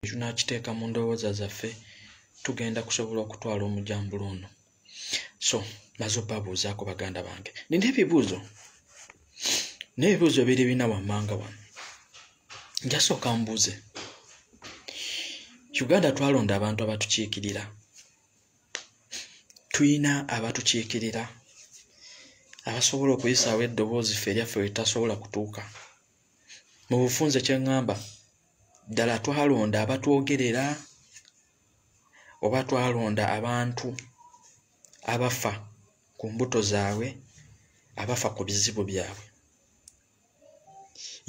tunakiteeka mu ndowooza zaffe tugenda kusobola okutwala omujambulo ono. So maze obabuuzaako baganda bange, nina ebibuuzo n'ebibuuzo biri bina wammanga wano. Njasooka mbuuze, Uganda twalonda abantu abatukiikirira, tuyina abatukiikirira abasobola okuyisaawo eddoboozi ffe eryaffe we tasobola kutuuka. Mu bufunze kye ŋŋamba, ddala twalonda abatwogerera oba twalonda abantu abafa ku mbuto zaabwe, abafa ku bizibu byabwe.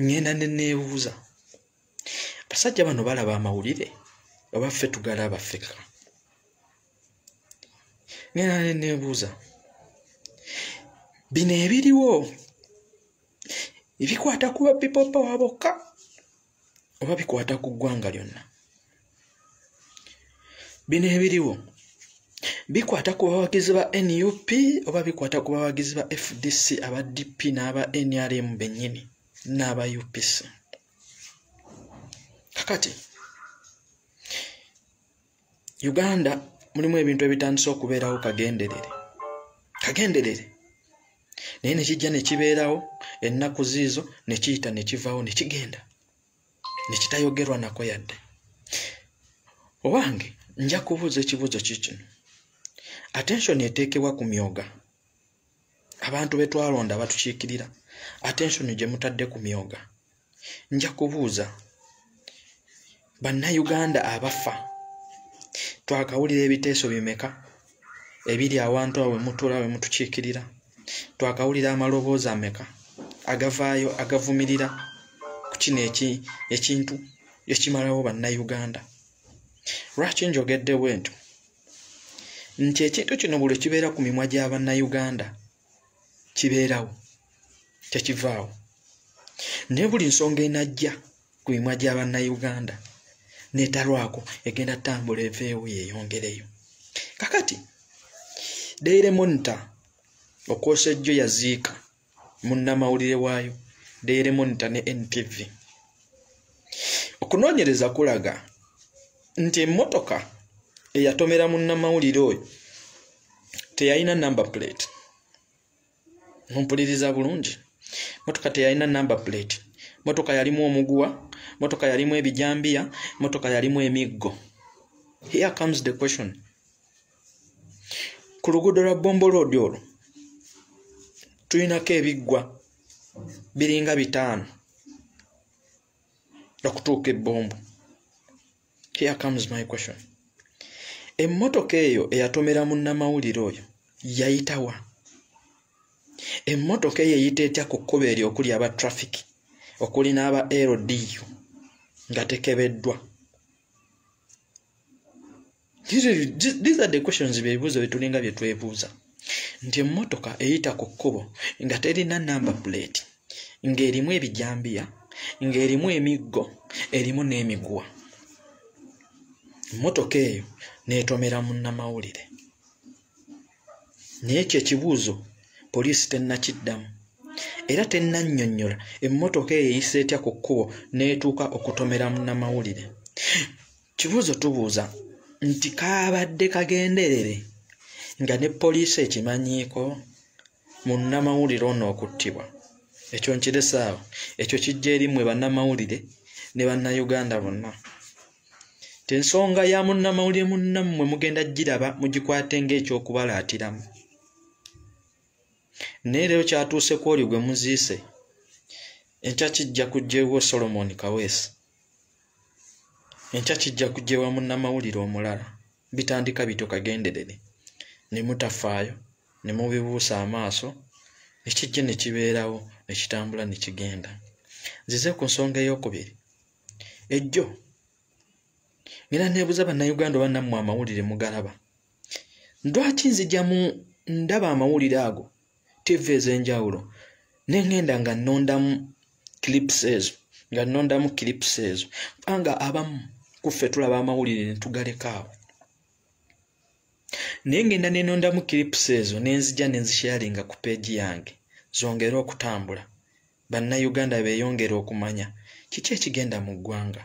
Ngenda ne neebuuza, basajja bano balaba amawulire oba ffe tugalaba ffeka? Ngenda ne neebuuza, bino ebiriwo ebikwata ku ba people power bokka oba bikwata ku ggwanga lyonna? Bino ebiriwo bikwata ku bawagizi ba NUP oba bikwata ku bawagizi ba FDC, aba DP n'aba NRM bennyini n'aba UPC? Kakati Uganda mulimu ebintu ebitandise okubeerawo kagenderere naye ne kijja ne kibeerawo ennaku ziizo ne kiyita ne kivaawo ne kigenda ne kitayogerwa nako yadde. Owange nja kubuuza ekibuuzo kikino, attention eteekebwa ku myoga, abantu be twalonda abatukiikirira, attention gye mutadde ku myoga. Nja kubuuza, bannayuganda abafa twakawulira ebiteeso bimeka ebiri awantu awo we mutuula we mutukiikirira? Twakawulira amaloboozi ameka agavaayo agavumirira ku kino ekintu ekimalawo bannayuganda? Lwaki njogedde bwentyo? Nti ekintu kino buli kibeera ku mimwa gya bannayuganda kibeerawo tekivaawo, naye buli nsonga enajja ku mimwa gya bannayuganda neetalwako egenda tambula eveewo yeeyongereyo. Kakati Daily Monitor okwosa ejjo yaziika munnamawulire waayo Daily Monitor ne NTV. Okunoonyereza kulaga nti emmotoka eyatomera munnamawulire oyo teyalina number plate. Mumpuliriza bulungi, motoka teyalina number plate. Motoka yalimu omuguwa, motoka yalimu ebijambiya, motoka yalimu emiggo. Here comes the question. Ku luguudo lwa Bombo Road olwo tulinako ebiggwa biringa 5 okutuuka ebbombo. Here comes my question. Emmotoka eyo eyatomera munnamawulire oyo yayitawa? Emmotoka eyo eyita etya ku kkubo eryo okuli aba traffic, okuli n'aba LDU nga tekebeddwa? These are the questions beebuuzo betulinga bye twebuuza. Nti emmotoka eyita ku kkubo nga terina number plate, ng'erimu ebijambiya, ng'erimu emiggo, erimu n'emiguwa. Emmotoka eyo neetomera munnamawulire. Naye ekyo ekibuuzo poliisi tennakiddamu era tennannyonnyola emmotoka eyo eyisa etya ku kkubo n'etuuka okutomera munnamawulire. Kibuuzo tubuuza nti kaabadde kagenderere nga ne poliisi ekimanyiiko munnamawulire ono okuttibwa? Ekyo nkiresaawo, ekyo kijja eri mmwe bannamawulire ne bannayuganda bonna. Ensonga ya munnamawulire munnammwe mugenda giraba mugikwate ng'ekyokubalaatiramu. Naye leero kyatuuse ku oli gwe muziise, enkya kijja kujjeewo Solomon Kaweesi, enkya kijja kujjeewa munnamawulire omulala. Bitandika bityo kagenderere, ne mutafaayo, ne mubibuusa amaaso, ne kijja ne kibeerawo, ne kitambula ne kigenda. Nzize ku nsonga ey'okubiri. Ejjo ngenda neebuuza bannayuganda oba nammwe amawulire mugalaba. Lwaki nzija ndaba amawulire ago TV ez'enjawulo ne ngenda nga nnondamu clips ezo, kubanga abamu ku ffe tulaba amawulire ne tugalekaawo. Naye ngenda ne nnondamu clips ezo ne nzija ne nzisharinga ku peegi yange zongere okutambula, bannayuganda beeyongere okumanya kiki ekigenda mu ggwanga.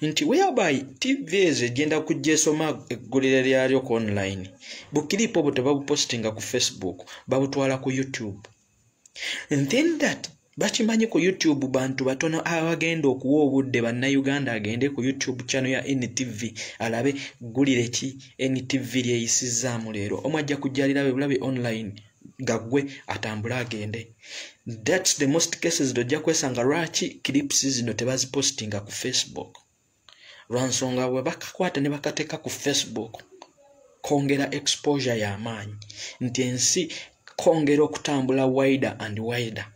nti whereby TV egenda kujja esoma eggulire lyalyo ku online bukiripo obwo tebabupostinga ku Facebook babutwala ku YouTube and then that bakimanyi ku YouTube bantu batono abagenda okuwa obudde bannayuganda agende ku YouTube channel ya NTV alabe ggulire ki NTV lyeyisizaamu leero omwajja kujjalira bulabe online gagwe atambula agende. That's the most cases dojja kwesanga lwaki clips zino tebazipostinga ku Facebook lwansonga bwe bakakwata ne bakateeka ku Facebook kongera exposure y'amaanyi nti ensi kongera okutambula wider and wider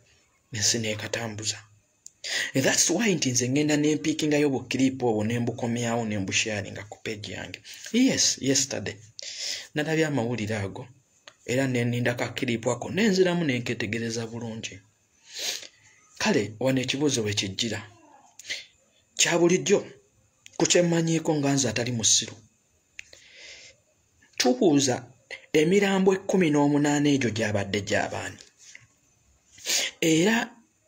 ensi neekatambuza. That's why nti nze ngenda nempiikingayo obukiripo obwo nembukomyawo nembusharinga ku page yange. Yes, yesterday nalabye amawulire ago era neninda kakiripo ako nenziramu nenketegereza bulungi. Kale wano ekibuuzo bwe kijjira kya bulijjo ku kyemmanyiiko nga nze atali musiru tubuuza emirambo 18 egyo gyabadde gy'abaani era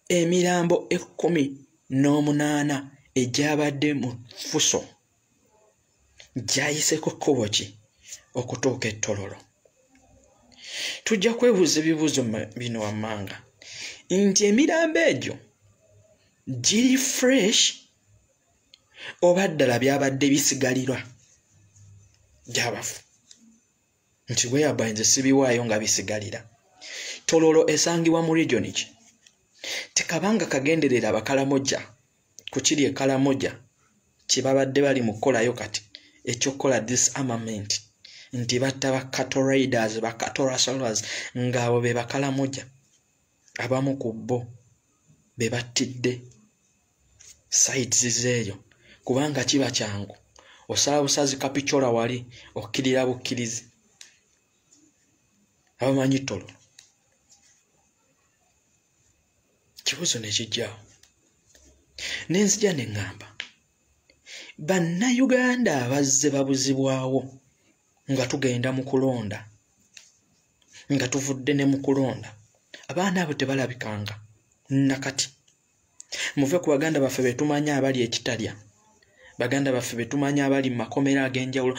emirambo 18 egyabadde mu Fuso gyayiseko kkubo ki okutuuka e Tororo. Tujja kwebuuza ebibuuzo bino wammanga nti emirambo egyo giri fresh oba ddala byabadde bisigalirwa gy'abafu nti whereby nze sibiwaayo nga bisigalira. Tororo esangibwa mu region ki tekabanga kagenderera abakalamoja ku kiri ekalamoja kibabadde bali mu kukolayo kati ekyokukola disarmament nti batta ba cattle raiders ba cattle rustlers ng'abo be bakalamoja abamu ku bo be battidde sites zeeyo kubanga kiba kyangu osala busazi kapichola wali okkirira bukkirizi abamanyi Tororo. Kibuuzo ne kijjawo nenzija ne ŋŋamba bannayuganda abazze babuzibwawo nga tugenda mu kulonda nga tuvudde ne mu kulonda abaana abo tebalabikanga nakati. Muve ku baganda baffe betumanya abali ekitalya baganda baffe betumanya abali mu makomera ag'enjawulo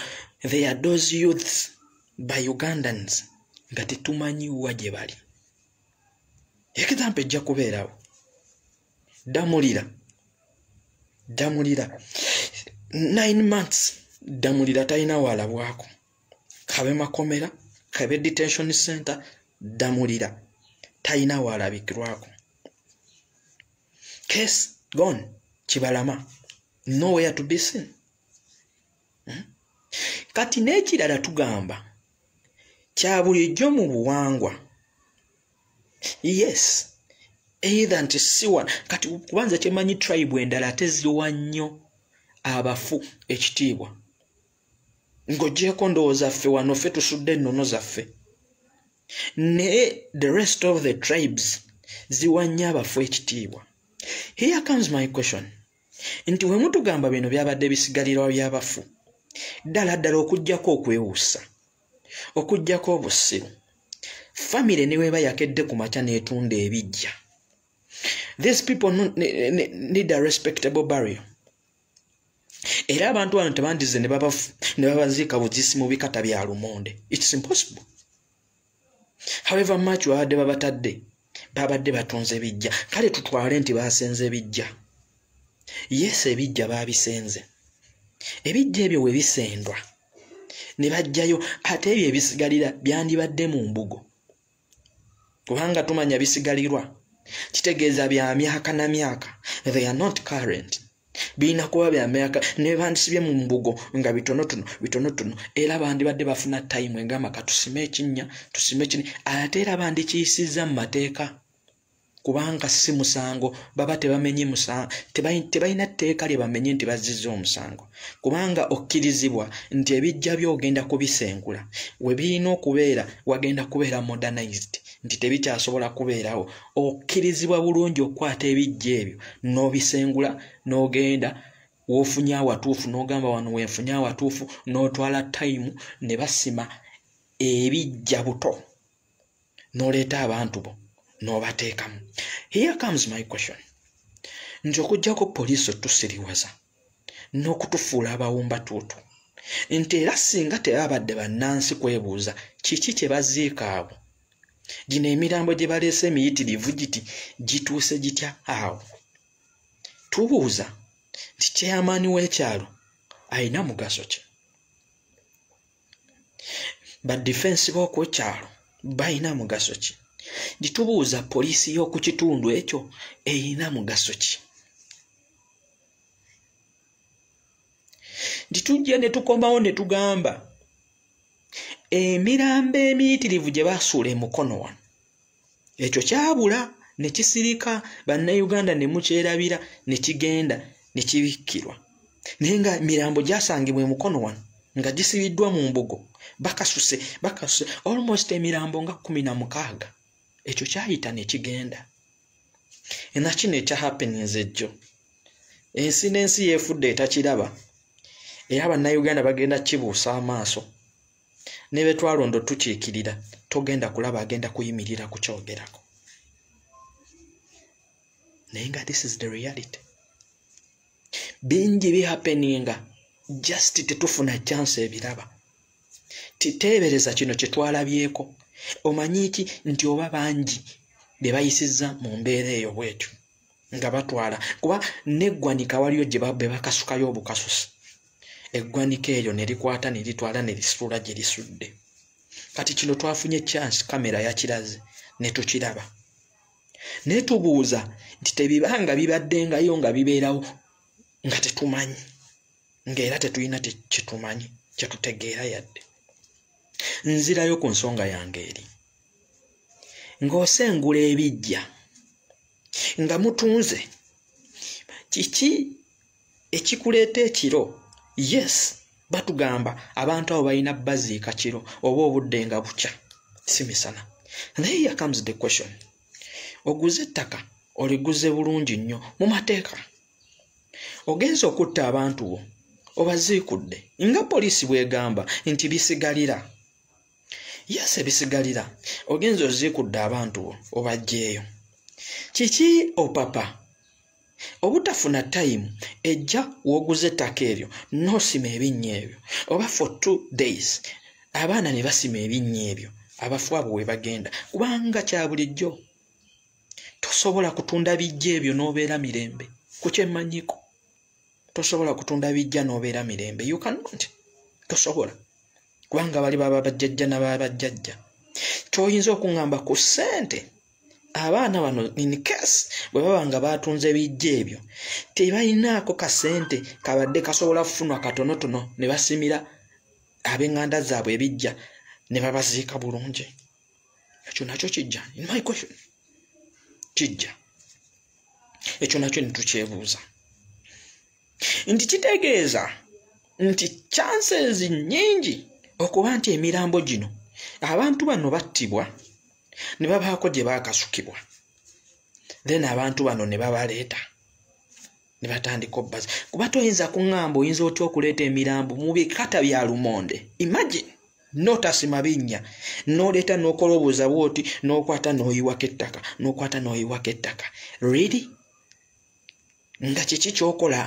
they are those youths by Ugandans nga tetumanyiwa gye bali. Example ejja kubeerawo Damulira 9 months Damulira talina walabwako kabe makomera kabe detention center Damulira talina walabikirwako. Case gone Kibalama nowhere to be seen. Kati n'ekirala tugamba kya bulijjo mu buwangwa. Yes, either nti siwa kati kubanza kyemanyi tribe endala teziwa nnyo abafu ekitiibwa ng'ogyeko ndowooza ffe wano ffe tusudde ennono zaffe naye the rest of the tribes ziwa nnyo abafu ekitiibwa. Here comes my question nti we mutugamba bino byabadde bisigalirwa by'abafu ddala ddala okuggyako okwewuusa okuggyako obusiru family niwe bayakedde ku makya n'etunda ebijja. These people need a respectable burial. Era abantu bano tebandize ne babaziika buzisi mu bikata bya lumonde. It's impossible. However much babadde batunze bijja kale tutwale nti basenze bijja. Yes, ebijja babisenze. Ebijja ebyo we bisendwa ne bajjayo ate ebyo ebisigalira byandibadde mu mbugo kubanga tumanya bisigalirwa kitegeeza bya myaka na myaka. They are not current. Bina kuba bya myaka ne bandisibye mu mbugo nga bitonotono era bandibadde bafuna time engama katusime ekinnya tusime kini ate era bandikiyisiza mu mateeka kubanga si musango baba tebamenye musango tebalina tteeka lye bamenye nti bazizza omusango kubanga okkirizibwa nti ebijja by'ogenda kubisengula we birina okubeera wagenda kubeera modernized nti tebikyasobola kubeerawo okkirizibwa bulungi okukwata ebijja ebyo n'obisengula n'ogenda w'ofunye awatuufu n'ogamba wano wenfunye awatuufu n'otwala time ne basima ebijja buto n'oleeta abantu bo n'obateekamu. Here comes my question nti okuggyako poliisi otusiriwaza n'okutufuula abawumba tuutu nti era singa tebabadde bannansi kwebuuza kiki kye baziika awo gino emirambo gye baleese emiyitirivu giti gituuse gitya awo tubuuza nti chairman w'ekyalo ayina mugaso ki badifensi b'okwekyalo bayina mugaso ki gitubuuza poliisi y'oku kitundu ekyo eyina mugaso ki ditujja ne tukomawo ne tugamba emirambo emiyitirivu gye basuula emukono wano ekyo kyabula ne kisirika bannayuganda ne mukyerabira ne kigenda ne kibikkirwa naye nga mirambo gyasangibwa emukono wano nga gisibiddwa mu mbugo bakasuse almost emirambo nga 16 ekyo kyayita ne kigenda enakino ekya happenings ejjo ensi n'ensi yeefudde etakiraba era bannayuganda bagenda kibuusa amaaso ne bwe twalondo tukiikirira togenda kulaba agenda kuyimirira ku kyogerako naye nga this is the reality bingi bihappeninga just tetufuna chance ebiraba titeebereza kino kye twalabyeko omanyi ki nti oba bangi be bayisizza mu mbeera eyo bwetyo nga batwala kuba neggwanika waliyo gye be bakasukayo obukasusi eggwanika eryo ne likwata ne litwala ne lisitula gye lisudde kati kino twafunye chance kamera yakiraze ne tukiraba ne tubuuza nti tebibanga bibaddengayo nga bibeerawo nga tetumanyi ng'era tetulina kyetumanyi kyetutegeera yadde nzirayo ku nsonga yange eri ng'osengula ebijja nga mutunze kiki ekikuleeta ekiro yes batugamba abantu abo balina baziika kiro oba obudde nga bukya si misana and here comes the question oguze ettaka oliguze bulungi nnyo mu mateeka ogenza okutta abantu bo obaziikudde nga poliisi bwegamba nti bisigalira yes ebisigalira ogenza oziikudde abantu bo obajjeeyo kiki opapa obutafuna time ejja woguze ettaka eryo nosima ebinnya ebyo oba for 2 days abaana ne basima ebinnya ebyo abafu abo we bagenda kubanga kya bulijjo tosobola kutunda bijja ebyo n'obeera mirembe kukyemmanyiko tosobola kutunda bijja n'obeera mirembe you cannot tosobola kubanga bali baba bajjajja n'ababajjajja kyoyinza okuŋŋamba ku ssente abaana bano in case bwe baba nga batunze bijja ebyo tebalinaako kasente kabadde kasobola kufunwa katonotono ne basimira ab'eŋŋanda zaabwe ebijja ne babaziika bulungi ekyo nakyo kijja in my question kijja ekyo nakyo netukyebuuza nti kitegeeza nti chances nnyingi okuba nti emirambo gino abantu bano battibwa ne babaako gye baakasukibwa then abantu bano ne babaleeta ne batandika obbaza kuba toyinza kuŋŋamba oyinza otya okuleeta emirambo mu bikata bya lumonde imagine notasima binnya noleeta n'okolobooza bwoti n'okwata n'oyiwako ettaka n'okwata n'oyiwako ettaka really nga kiki kyokola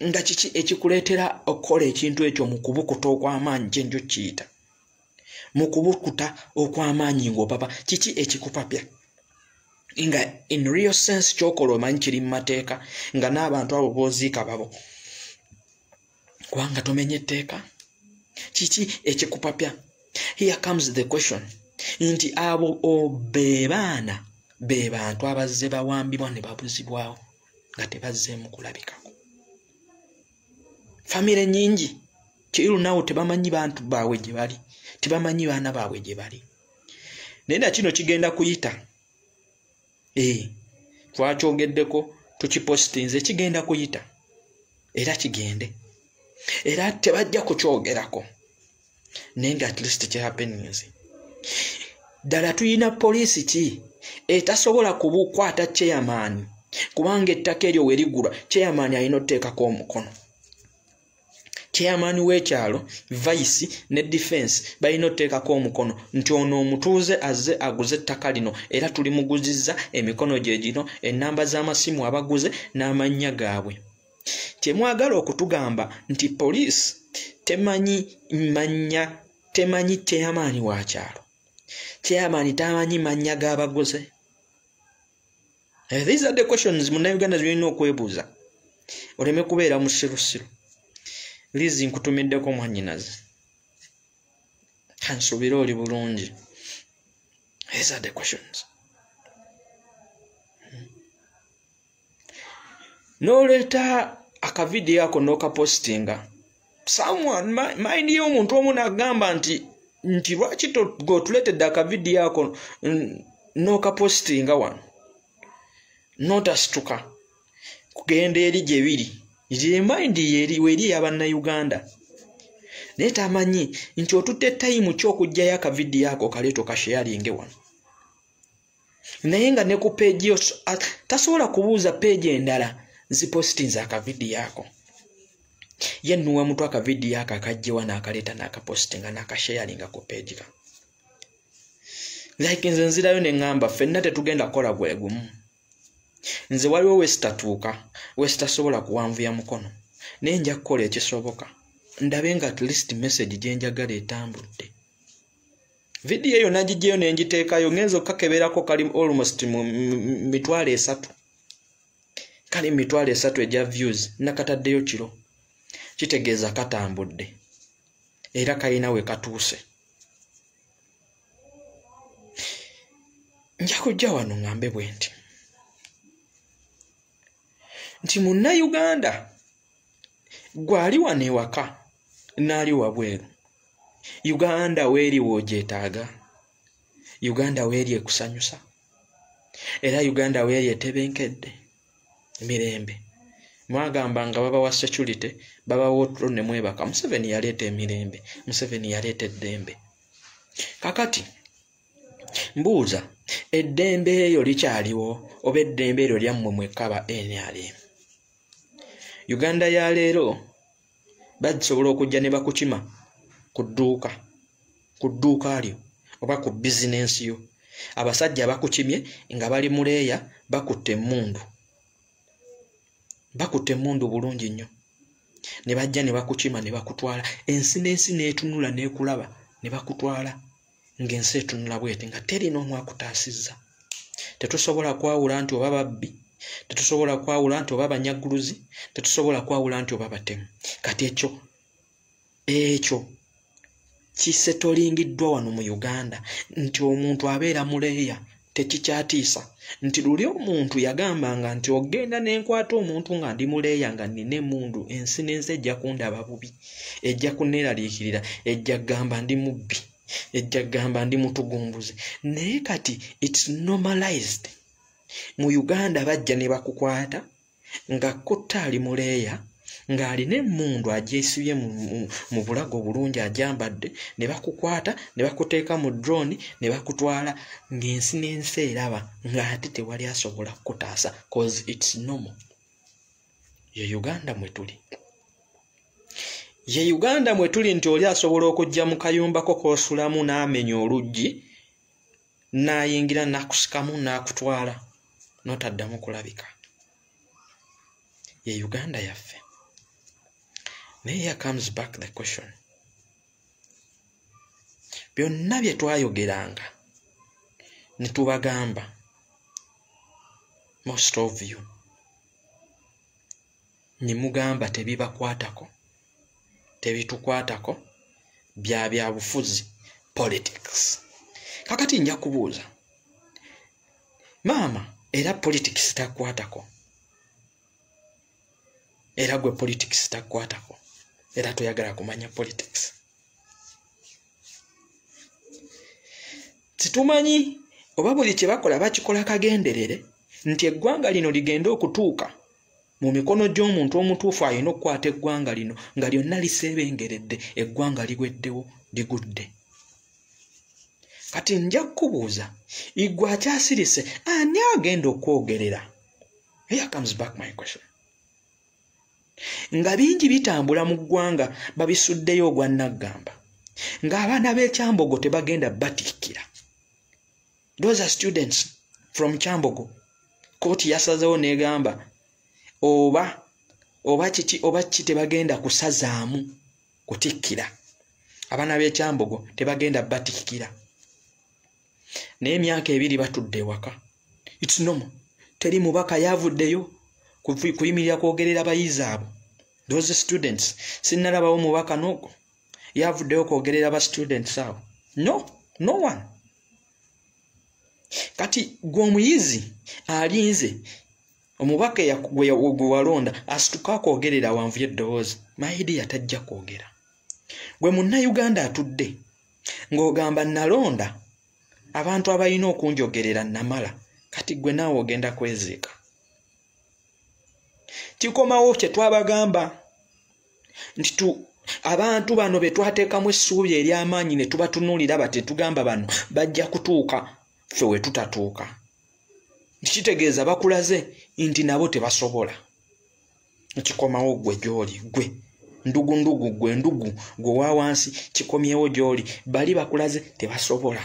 nga kiki ekikuleetera okukola ekintu ekyo mu kubukuta okw'amaanyi kyenjo kiyita mu kubukuta okw'amaanyi ng'opapa kiki ekikupapya nga in real sense kyokola omanyi kiri mu mateeka nga n'abantu abo booziika babo kubanga tomenya etteeka kiki ekikupapya here comes the question nti abo be baana be bantu abazze bawambibwa ne babuzibwawo nga tebazzeemu kulabikako famire nnyingi kirunawo tebamanyi bantu baabwe gye bali tebamanyi baana baabwe gye bali naye na kino kigenda kuyita twakyogeddeko tukipositinze kigenda kuyita era kigende era tebajja kukyogerako naye nga at least kyehappenings ddala tuyina poliisi ki etasobola kubukwata chairman kubanga ettaka eryo we ligulwa chairman alina oteekako omukono chairman w'ekyalo vice ne defense balina oteekako omukono nti ono omutuuze azze aguze ettaka lino era tulimuguzizza emikono gye gino ennamba z'amasimu abaguze n'amannya gaabwe Temwagala okutugamba nti police temanyi manya, temanyi chairman wa kyalo, chairman tamanyi manya g'abagoze. These are the questions Munnayuganda zirina okwebuuza oleme kubeera musirusiru. Lizi nkutumiddeko mwannyinazi kansuubire oli bulungi. These are the questions. N'oleeta akavidiyo ako n'okapostinga, someone mind y'omuntu omu n'agamba nti lwaki gotuleetedde akavidiyo ako n'okapostinga wano, n'otasituka kugenda eri gye biri, ye mind weri ey'Abannayuganda. Naye tamanyi nti otutte tayimu ky'okugjayo akavidiyo ako kaleeto kasharinge wano. Naye nga ne ku peegi tasobola kubuuza peegi endala zipostinze akavidiyo ako. Ye nnuwa mutwe akavidiyo ako akajjewa n'akaleeta n'akapostinga n'akasharinga ku peegi ka. Like nze nzirayo ne ŋŋamba ffenna tetugenda kukola gwe gumu. Nze waliwo wesitatuuka, wesitasobola kuwanvuya mukono, naye nja kukola ekisoboka ndabe nga at least message gye njagala etambudde. Vidiyo eyo nagiggyeyo ne ngiteekayo, ngenza okkakeberako kali almost mu 3,000. Kali 3,000 egya views, nakataddeyo kiro. Kitegeeza katambudde era kalina we katuuse. Nja kujja wano ŋŋambe bwe nti Munnayuganda gwali wano ewaka n'ali wabweru. Uganda weeri woogyetaaga, Uganda weeri ekusanyusa, era Uganda weeri etebenkedde mirembe. Mwagamba nga babawa security, babawa otro ne mwebaka. Museveni yaleeta emirembe, Museveni yaleeta eddembe. Kakati mbuuza, eddembe eryo likyaliwo oba eddembe eryo lyammwe mwekaba NRM? Uganda ya leero basobola okujja ne bakukima ku dduuka lyo oba ku bizinensi yo. Abasajja bakukimye nga bali muleeya bakutte emmundu bulungi nnyo, ne bajja ne bakukima ne bakutwala. Ensi n'ensi n'etunula n'ekulaba ne bakutwala ng'ensi etunula bwete nga terina omu akutaasizza. Tetusobola kwawula nti oba babbi, tetusobola kwawula nti oba banyagguluzi, tetusobola kwawula nti oba batemu. Kati ekyo kisetolingiddwa wano mu Uganda nti omuntu abeera muleeya tekikyatiisa. Nti luli omuntu yagambanga nti ogenda n'enkwata omuntu nga ndi muleeya nga nnina emmundu, ensi n'ensi ejja kundaba bubi, ejja kunneeraliikirira, ejja kugamba ndi mubbi, ejja kugamba ndi mutugumbuzi. Naye kati it's normalized. Mu Uganda bajja ne bakukwata nga kottaali muleeya ng'alina emmundu agyesibye mu bulago bulungi agyambadde, ne bakukwata ne bakuteeka mu drone ne bakutwala ng'ensi n'ensi eraba ng'ate tewali asobola kukutaasa cause it's normal. Ye Uganda mwe tuli. Ye Uganda mwe tuli nti oli asobola okujja mu kayumbako k'osulamu n'amenya oluggi n'ayingira n'akusikamu n'akutwala n'otaddamu kulabika. Ye Uganda yaffe. Naye here comes back the question. Byonna bye twayogeranga ne tubagamba, most of you ne mugamba tebibakwatako, tebitukwatako, bya bufuzi, politics. Kakati nja kubuuza, maama, era politics takwatako, era gwe politics takwatako, era toyagala kumanya politics. Situmanyi oba buli kye bakola bakikola kagenderere nti eggwanga lino ligenda okutuuka mu mikono gy'omuntu omutuufu alina okukwata eggwanga lino nga lyonna liseebengeredde, eggwanga ligweddewo, ligudde. Kati nja kubuuza, igwe akyasirise ani agenda okwogerera? Here comes back my question. Nga bingi bitambula mu ggwanga babisuddeyo ogwa Naggamba, ng'abaana b'ekyambogo tebagenda batikkira. Those are students from Kyambogo. Kooti yasazeewo n'egamba oba oba kiki tebagenda kusazaamu kutikkira. Abaana b'ekyambogo tebagenda batikkira. Naye emyaka 2 batudde ewaka. It's normal. Teri mubaka yavuddeyo kuyimirira kwogerera abayizi abo. Those students. Sinnalabawo mubaka n'ogwo yavuddeyo kwogerera aba students abo. No one. Kati gwe omuyizi alinze omubaka gwe walonda asituka kwogerera wanvu y'eddoboozi. Maidi yatajja kwogera. Gwe Munnayuganda atudde ng'ogamba nalonda abantu abalina okunjogerera namala. Kati gwe naawe ogenda kweziika. Kikomawo kye twabagamba nti abantu bano be twateekamu essuubi ery'amaanyi ne tubatunuulira bate tugamba bano bajja kutuuka ffe we tutatuuka. Kitegeeza bakulaze nti nabo tebasobola. Kikomawo gwe gy'oli gwe ndugu gwe ndugu gwe wa wansi kikomyewo gy'oli bali bakulaze tebasobola.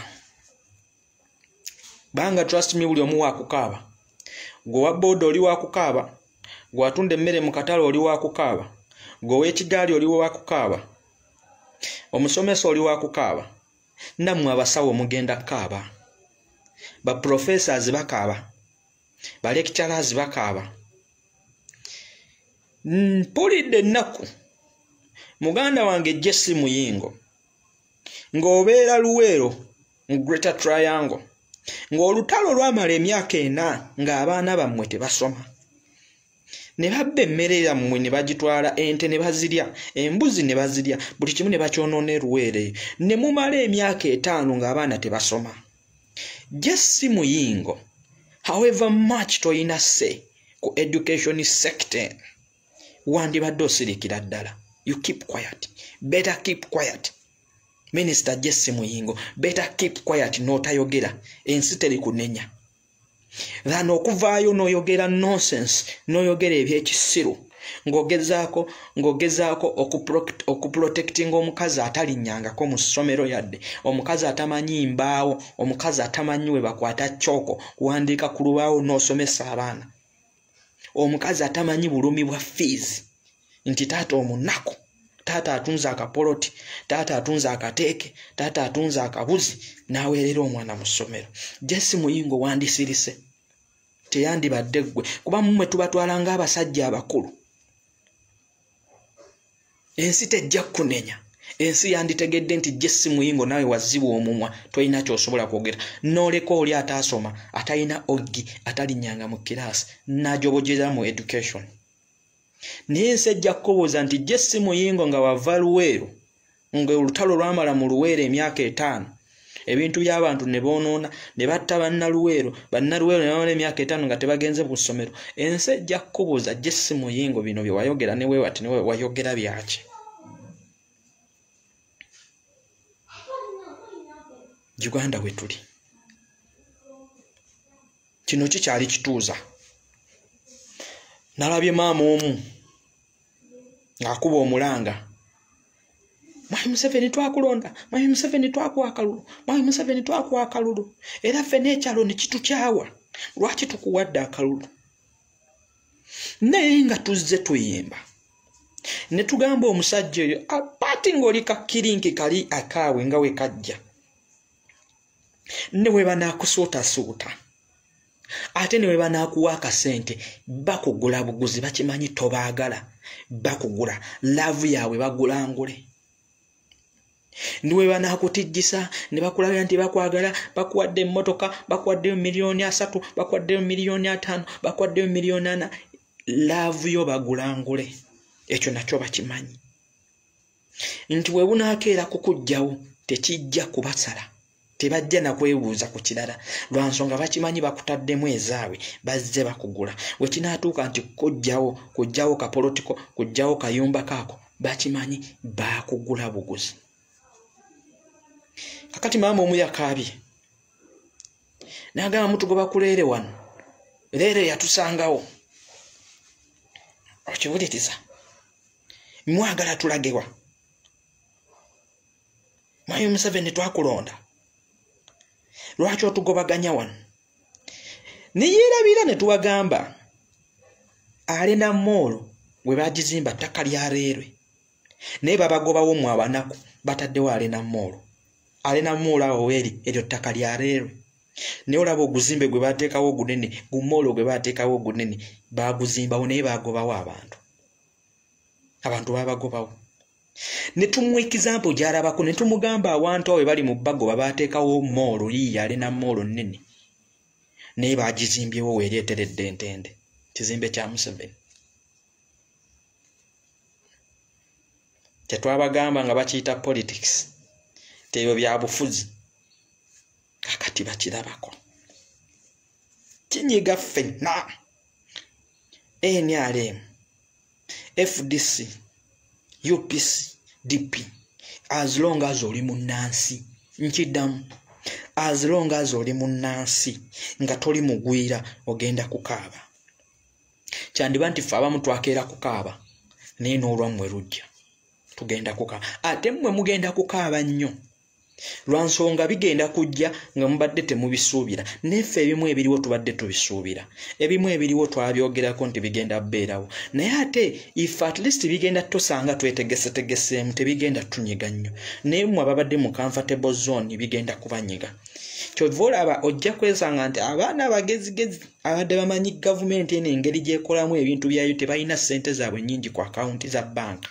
Banga trust me buli omu wakukaaba. Gwe wa boda oli wakukaaba. Gwe watunda emmere mu katale oli wakukaaba. Gwe w'ekigaali oli wakukaaba. Omusomesa oli wakukaaba. Nammwe abasawo mugenda kaaba. Ba professors bakaaba. Ba lecturers bakaaba. Mpulidde ennaku muganda wange Jesse Muyingo ng'obeera Luweero mu Greater Triangle ng'olutalo lwamala emyaka 4 ng'abaana bammwe tebasoma. Ne babba emmere yammwe ne bagitwala, ente ne bazirya, embuzi ne bazirya, buli kimu ne bakyonoona Luweero. Ne mumala emyaka 5 ng'abaana tebasoma. Jesse Muyingo, however much toyina say ku education sector, wandibadde osirikira ddala. You keep quiet. Better keep quiet. Minister Jesse Muyingo, better keep quiet n'otayogera. Ensi teri kunenya. Lano okuvaayo n'oyogera nonsense, n'oyogera eby'ekisiru. Ng'ogezaako okuprotecting omukazi atalinnyangako mu ssomero yadde. Omukazi atamanyi mbaawo, omukazi atamanyi we bakwata kyoko, kuwandiika ku lubaawo n'osomesa abaana. Omukazi atamanyi bulumi bwa fees. Nti taata omunaku, taata atunza akapoloti, taata atunza akateeke, taata atunza akabuzi, n'aweerera omwana mu ssomero. Jesse Muyingo wandisirise. Teyandibadde ggwe, kuba mmwe tubatwala ng'abasajja abakulu. Ensi tejja kunenya. Ensi yanditegedde nti Jesse Muyingo nawe wazibwa omumwa, toyina ky'osobola kwogera. N'oleka oli ataasoma, atalina oggi, atalinnyanga mu kiraasi, n'ajobojera mu education. Naye ensi ejja kukoboza nti Jesse Muyingo nga wava Luweero, ng'olutalo lwamala mu Luweero emyaka 5, ebintu by'abantu ne boonoona, ne batta bannaluweero ne bamala emyaka 5 nga tebagenze ku ssomero. Ensi ejja kukoboza Jesse Muyingo bino bye wayogera ne weewati ne wayogera byaki. Uganda we tuli. Kino kikyali kituuza. Nalabye maama omu ng'akuba omulanga. Mwami Museveni twakulonda, Mwami Museveni twakuwa akalulu, Mwami Museveni twakuwa akalulu. Era ffe n'ekyalo ne kitukyawa. Lwaki tukuwadde akalulu? Naye nga tuzze tuyimba. Ne tugamba omusajja oyo apaati ng'oli kakirinki kali akaawe nga we kajja. Ne we banaakusuutasuuta. Ate ne we banaakuwa akasente bakugula buguzi bakimanyi tobaagala. Bakugula laavu yaabwe bagulangule. Niwe banaakutijjisa ne bakulabira nti bakwagala, bakuwadde emmotoka, bakuwadde $3,000,000, bakuwadde $5,000,000, bakuwadde $4,000,000. Laavu yo bagulangule. Ekyo nakyo bakimanyi. Nti we bunaakeera kukujjawo tekijja kubasala. Tebajja na kwebuuza ku kirala. Lwa nsonga bakimanyi bakutaddemu ezaawe bazze bakugula. We kinaatuuka nti kujjawo kapolotiko, kujjawo kayumba kaako, bakimanyi bakugula buguzi. Kakati maama omu yakaabye. N'agamba mutugoba ku leere wano. Leere yatusangawo. Okiwuliriza. Mwagala tulagewa. Mwami Museveni twakulonda. Lwaki otugobaganya wano? Ne yeerabira ne tuwagamba alina moolo we bagizimba ttaka lya Leerwe naye babagobawo mu abanaku bataddewo Arena Mall. Arena Mall awo weri eryo ttaka lya Leerwe naye olaba oguzimbe gwe bateekawo gunene gumoolo gwe bateekawo gunene baguzimbawo naye bagobawo abantu babagobawo. Ne tumuwa example gy'alabako ne tumugamba awantu awo bali mu Bbago babateekawo moolo yiiya Arena Mall nnene naye bagizimbyewo weereeteredde Entende kizimbe kya Museveni. Tetwabagamba nga bakiyita politics teyo bya bufuzi kakati bakirabako kinyiga ffenna NRM FDC UPC DP as long as oli munnansi nkiddamu as long as oli munnansi nga toli mugwira ogenda kukaaba kyandiba nti ffe abamu twakeera kukaaba naye n'olwammwe lujja tugenda kukaaba ate mmwe mugenda kukaaba nnyo lwa nsonga bigenda kujja nga mubadde temubisuubira neffe ebimu ebiriwo tubadde tubisuubira ebimu ebiriwo twabyogerako nti bigenda bbeerawo naye ate if at least bigenda tosanga twetegesetegeseemu tebigenda tunyiga nnyo naye mmwe ababadde mu comfortable zone bigenda kubanyiga kyova olaba ojja kwesanga nti abaana abagezigezi abadde bamanyi gavumenti eno engeri gyekolamu ebintu byayo tebalina ssente zaabwe nnyingi ku akawunti za banka.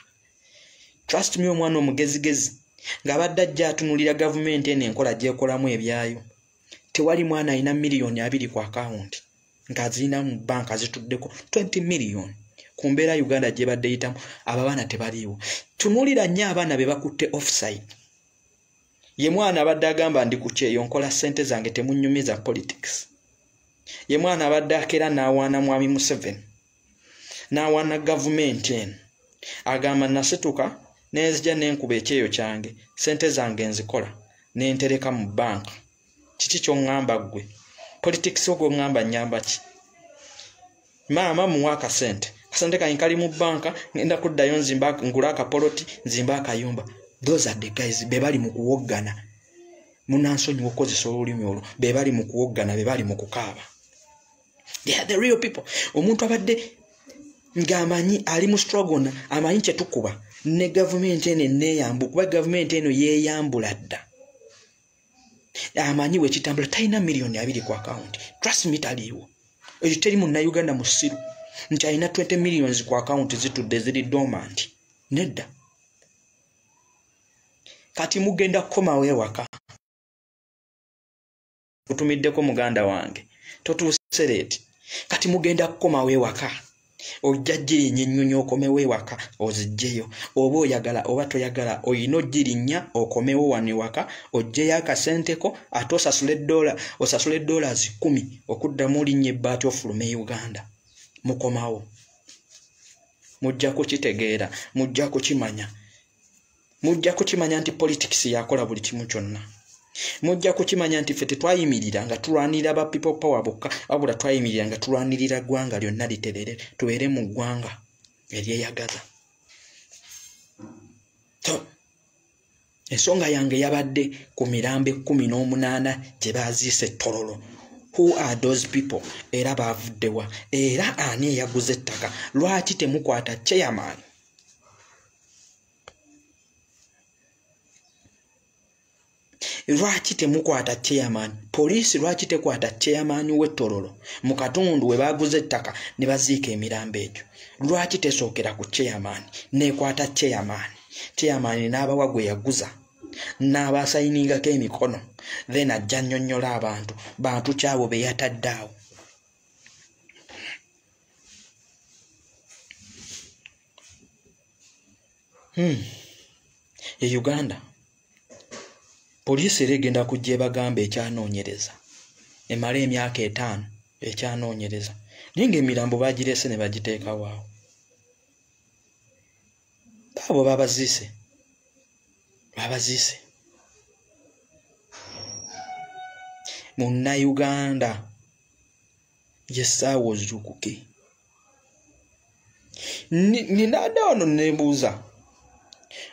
Trust me omwana omugezigezi ng'abadde ajja atunulira gavumenti eno enkola gyekolamu ebyayo tewali mwana alina miliyoni 2 ku akawunti ng'azirina mu banka zituddeko 20 million ku mbeera Uganda gye badde yitamu abaana tebaliiwo. Tunulira nnyo abaana be bakutte offside ye mwana abadde agamba ndi ku kyeyo nkola ssente zange temunnyumiza politics ye mwana abadde akeera n'awaana mwami Museveni n'awaana gavumenti eno agamba nasituka nezija n'enkuba ekyeyo kyange ssente zange nzikola n'entereka mu banka. Kiki ky'oŋŋamba ggwe politics ogwo ŋŋamba nnyamba ki maama muwa akasente kasente kange kali mu banka ngenda kuddayo nzimba ngula akapoloti nzimba akayumba. Those are the guys be bali mu kuwoggana munansonyi okozesa olulimi olwo be bali mu kuwoggana be bali mu kukaaba. They are the real people. Omuntu abadde ng'amanyi ali mu struggle amanyi kye tukuba ne gavumenti eno neeyambu kuba gavumenti eno yeeyambula dda amanyi wekitambula talina miliyoni 2 ku akawunti. Trust me taliiwo ekyo teri munnayuganda mu ssiru nti alina 20 millions ku akawunti zitudde ziri dormant nedda. Kati mugenda kukomawo ewaka utumiddeko muganda wange totuuse leeti kati mugenda kukomawo ewaka ojja jjirinya ennyonyi okomewo ewaka ozijjeyo oba oyagala oba toyagala oyina ojjirinya okomewo wano ewaka ojjeyo akasenteko ate osasule $10 okuddamu olinnya ebbaati ofulume Uganda mukomawo. Mujja kukitegeera mujja kukimanya nti politics yakola buli kimu kyonna. Mujja kukimanya nti ffe tetwayimirira nga tulwanirira ba people power bokka wabula twayimirira nga tulwanirira ggwanga lyonna literere tubeere mu ggwanga eryeyagaza. So ensonga yange yabadde ku mirambo 18 gye baaziise Tororo. Who are those people? Era baavuddewa era ani eyaguze ettaka? Lwaki temukwata chairman? Lwaki temukwata chairman? Poliisi lwaki tekwata chairman we Tororo mu katundu we baguze ettaka ne baziika emirambo egyo? Lwaki tesookera ku chairman nekwata chairman? Chairman n'abawa gwe yaguza n'abasayiningako emikono then ajja nnyonnyola bantu kyabo be yatadde awo. E Uganda poliisi era egenda kujja ebagamba ekyanoonyereza emala emyaka 5 ekyanoonyereza naye ng'emirambo bagireese ne bagiteekawo awo. Baabo babaziise Munnayuganda yessaawa ozzukuke. Ninaada wano nebuuza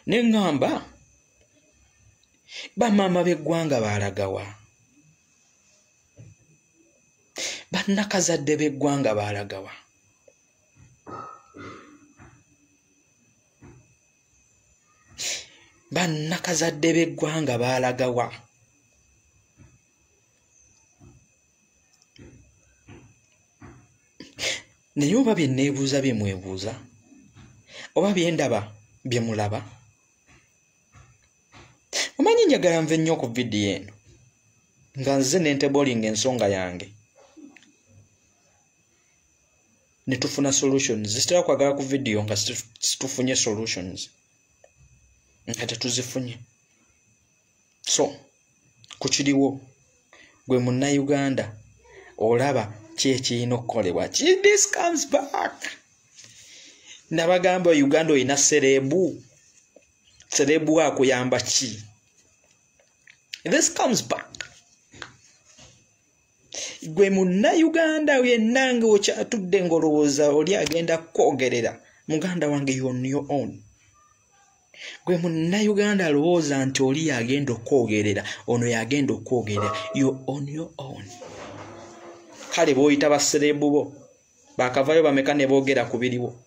neŋŋamba bamaama b'eggwanga baalagawa? Bannakazadde b'eggwanga baalagawa? bannakazadde b'eggwanga baalagawa. Naye oba bye neebuuza bye mwebuuza, oba bye ndaba bye mulaba, omanyi njagala nve nnyo ku vidiyo eno nga nze nentebolinga ensonga yange ne tufuna solutions. Zitera kwagala ku vidiyo nga situfunye solutions nga tetuzifunye. So kukiriwo gwe munnayuganda olaba ki ekirina okukolebwa. This comes back. Nabagamba Uganda oyina serebu akuyamba ki? This comes back. Gwe munnayuganda yenna nga okyatudde ngolowooza oli agenda kwogerera muganda wange you on your own. Gwe munnayuganda alowooza nti oli yagenda okwogerera ono yagenda okwogerera you on your own. Kale booyita baserebu bo bakavayo bameka ne boogera ku biriwo.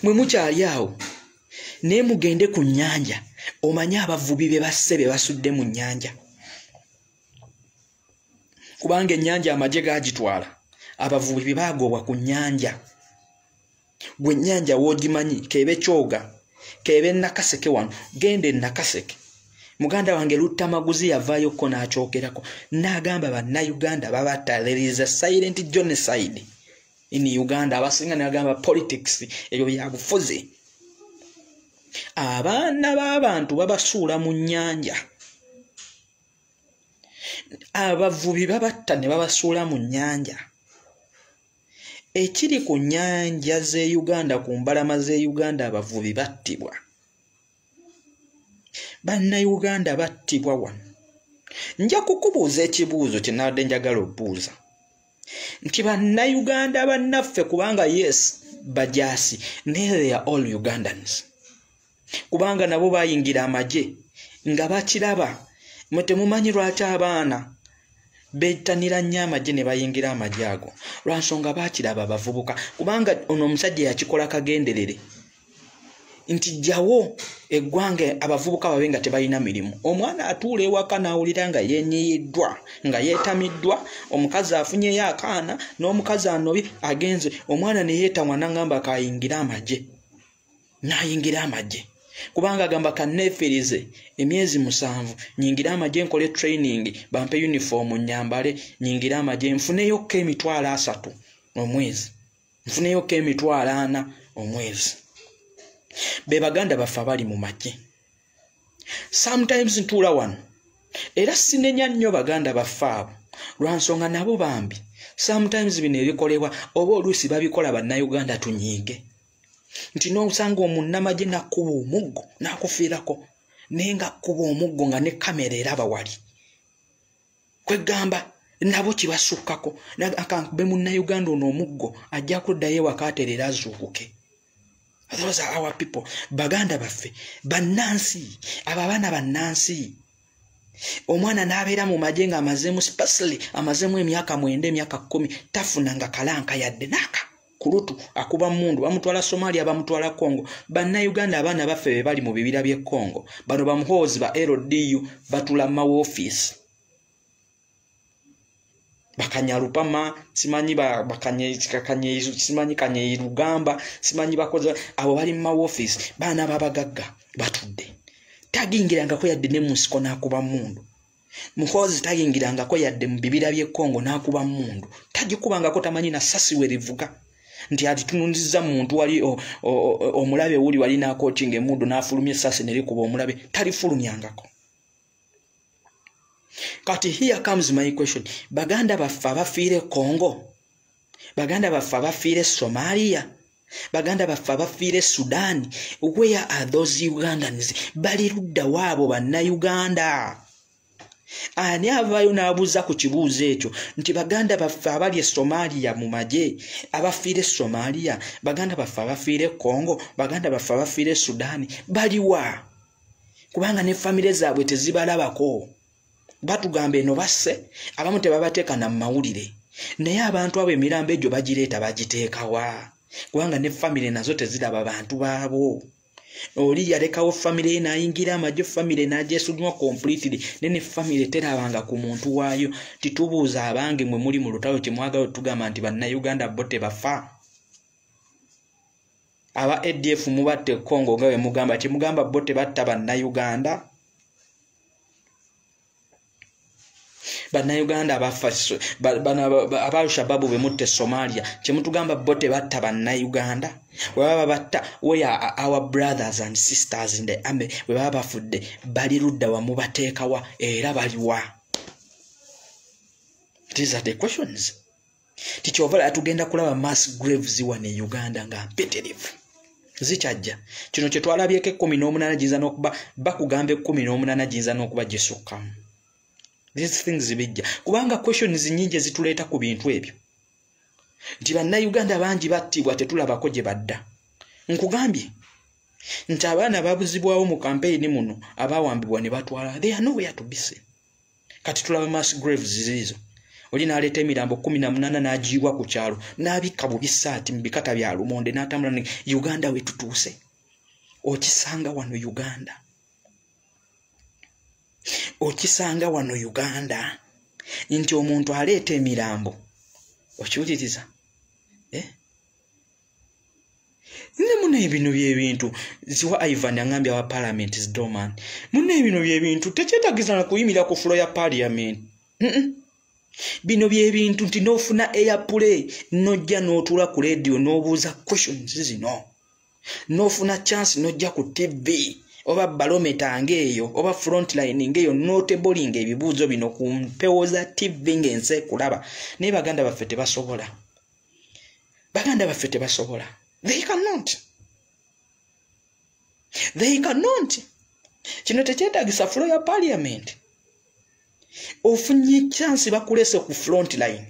Mwe mukyali awo naye mugende ku nnyanja omanye abavubi be basse be basudde mu nnyanja. Kubanga ennyanja amagye gaagitwala abavubi be baagobwa ku nnyanja. Gwe ennyanja woogimanyi keebe kyoga keebe Nakaseke wano gende Nakaseke. Muganda wange Luttamaguzi yavaayo ko n'akyogerako n'agamba bannayuganda babatta. There is a silent genocide in Uganda. Abasinga n'agamba politics ebyo byabufuzi. Abaana b'abantu babasuula mu nnyanja. Abavubi babatta ne babasuula mu nnyanja. Ekiri ku nnyanja z'e Uganda, ku mbalama z'e Uganda abavubi battibwa. Bannayuganda battibwa wano. Nja kukubuuza ekibuuzo kye nabadde njagala okubuuza nti bannayuganda bannaffe, kubanga yes bajaasi naye they are all Ugandans, kubanga nabo bayingira amagye nga bakiraba. Mwe temumanyi lwaki abaana bettanira nnyo amagye ne bayingira amagye ago, lwa nsonga bakiraba abavubuka. Kubanga ono omusajja yakikola kagenderere nti jjawo eggwanga abavubuka babe nga tebalina mirimu. Omwana atuula ewaka n'awulira nga yenyiyiddwa nga yeetamiddwa, omukazi afunyeyo akaana n'omukazi anobye agenze, omwana ne yeetamwa n'agamba kayingira amagye. N'ayingira amagye kubanga agamba kanneefirize emyezi 7 nyingira amagye nkole training bampe uniform nyambale nyingira amagye nfuneyo ko emitwalo 3 omwezi, nfuneyo ko emitwalo 4 omwezi. Be baganda baffe abali mu magye. Sometimes ntuula wano era sinenya nnyo baganda baffe abo lwa nsonga nabo bambi. Sometimes bino ebikolebwa oba oluusi babikola bannayuganda tunyiige. Nti n'osanga omunnamagye nakuba omuggo n'akufiirako naye nga kuba omuggo nga ne kamera eraba wali. Kwegamba nabo kibasukkako akankube munnayuganda ono omuggo ajja kuddayo ewaka aterera azuukuke. Those are our people. Baganda baffe bannansi, abaana bannansi. Omwana n'abeera mu magye nga amazeemu especially amazeemu emyaka 9 emyaka 10 tafunanga kalanka yadde naka kulutu akuba mundu bamutwala Somalia bamutwala Congo. Bannayuganda abaana baffe be bali mu bibira by'e Congo bano bamuhoozi ba LDU batula mu office. Bakanyalupama simanyi bakanye simanyi kanye Rugamba simanyi bakoze abo bali mu office baana babagagga batudde. Tagingiranga ko yadde ne musiko nakuba mundu. Muhozi tagingiranga ko yadde mu bibira by'e Congo nakuba mundu. Tagikubanga ko tamanyi na sasi we rivuga. Nti atitununziza muntu wali omulabe wuli wali na coaching emundu nafulumye sasi ne likuba omulabe talifulumyangako. Kati here comes my question. Baganda baffe abafiire Congo, baganda baffe abafiire Somalia, baganda baffe abafiire Sudan, where are those Ugandans? Bali ludda waabo bannayuganda. Ani avaayo n'abuuza ku kibuuzo ekyo nti baganda baffe abali Somalia mu magye abafiire Somalia, baganda baffe abafiire Congo, baganda baffe abafiire Sudan baliwa? Kubanga ne famire zaabwe tezibalabako. Batugamba eno basse abamu tebabateeka na mawulire naye abantu abo emirambo egyo bagireeta bagiteeka wa? kubanga ne family nazo teziraba bantu baabo. Oli yalekawo family n'ayingira amagye family n'agyesugumwa completely ne family terabanga ku muntu waayo. Titubuuza abange mwe muli mu lutalo kyemwagala tugamba nti bannayuganda bo tebafa. Aba ADF mubatte Congo nga we mugamba kyemugamba bo tebatta bannayuganda. Bannayuganda abafa Al-Shabaab be mutte Somalia kyemutugamba bo tebatta bannayuganda. Webaba batta we are our brothers and sisters in the army. Webaba bafudde bali ludda wamu bateekawa era baliwa. These are the questions. Tichovala atugenda kulaba mass graves wane Uganda nga mpitirivu. Zichajja. Kino kye twalabyeko 18 jinza n'okuba bakugambe 18 jinza n'okuba gisukkamu. These things bijja. Kubanga questions nyingi zituleeta ku bintu ebyo. Nti bannayuganda bangi battibwa tetulabako gye badda. Nkugambye nti abaana babuzibwawo mu campaign muno abawambibwa ne batwala. They are nowhere to be seen. Kati tulaba mass graves zizo. Oli naleta emirambo 18 n'agiibwa ku kyalo n'abikka bubi ssaati mu bikata bya lumonde n'atambula ne Uganda we tutuuse. Okisanga wano Uganda. Okisanga wano Uganda. Nti omuntu aleeta emirambo. Okiwuliriza? Ne muna ebino byebintu ziwa Ivan angambye wa parliament is dormant. Muna ebino byebintu tekyetagiza na kuyimira ku floor ya parliament. Bino byebintu nti nofuna airplay nojja n'otula ku radio n'obuuza questions zino. Nofuna chance nojja ku TV oba barometer ngeeyo oba frontline ngeeyo notabling ebibuuzo bino ku mpewo za TV ng'ense kulaba. Naye baganda baffe tebasobola. Baganda baffe tebasobola. They cannot. They cannot. Kino tekyetaagisa floor ya parliament. Ofunye chance bakulese ku front line.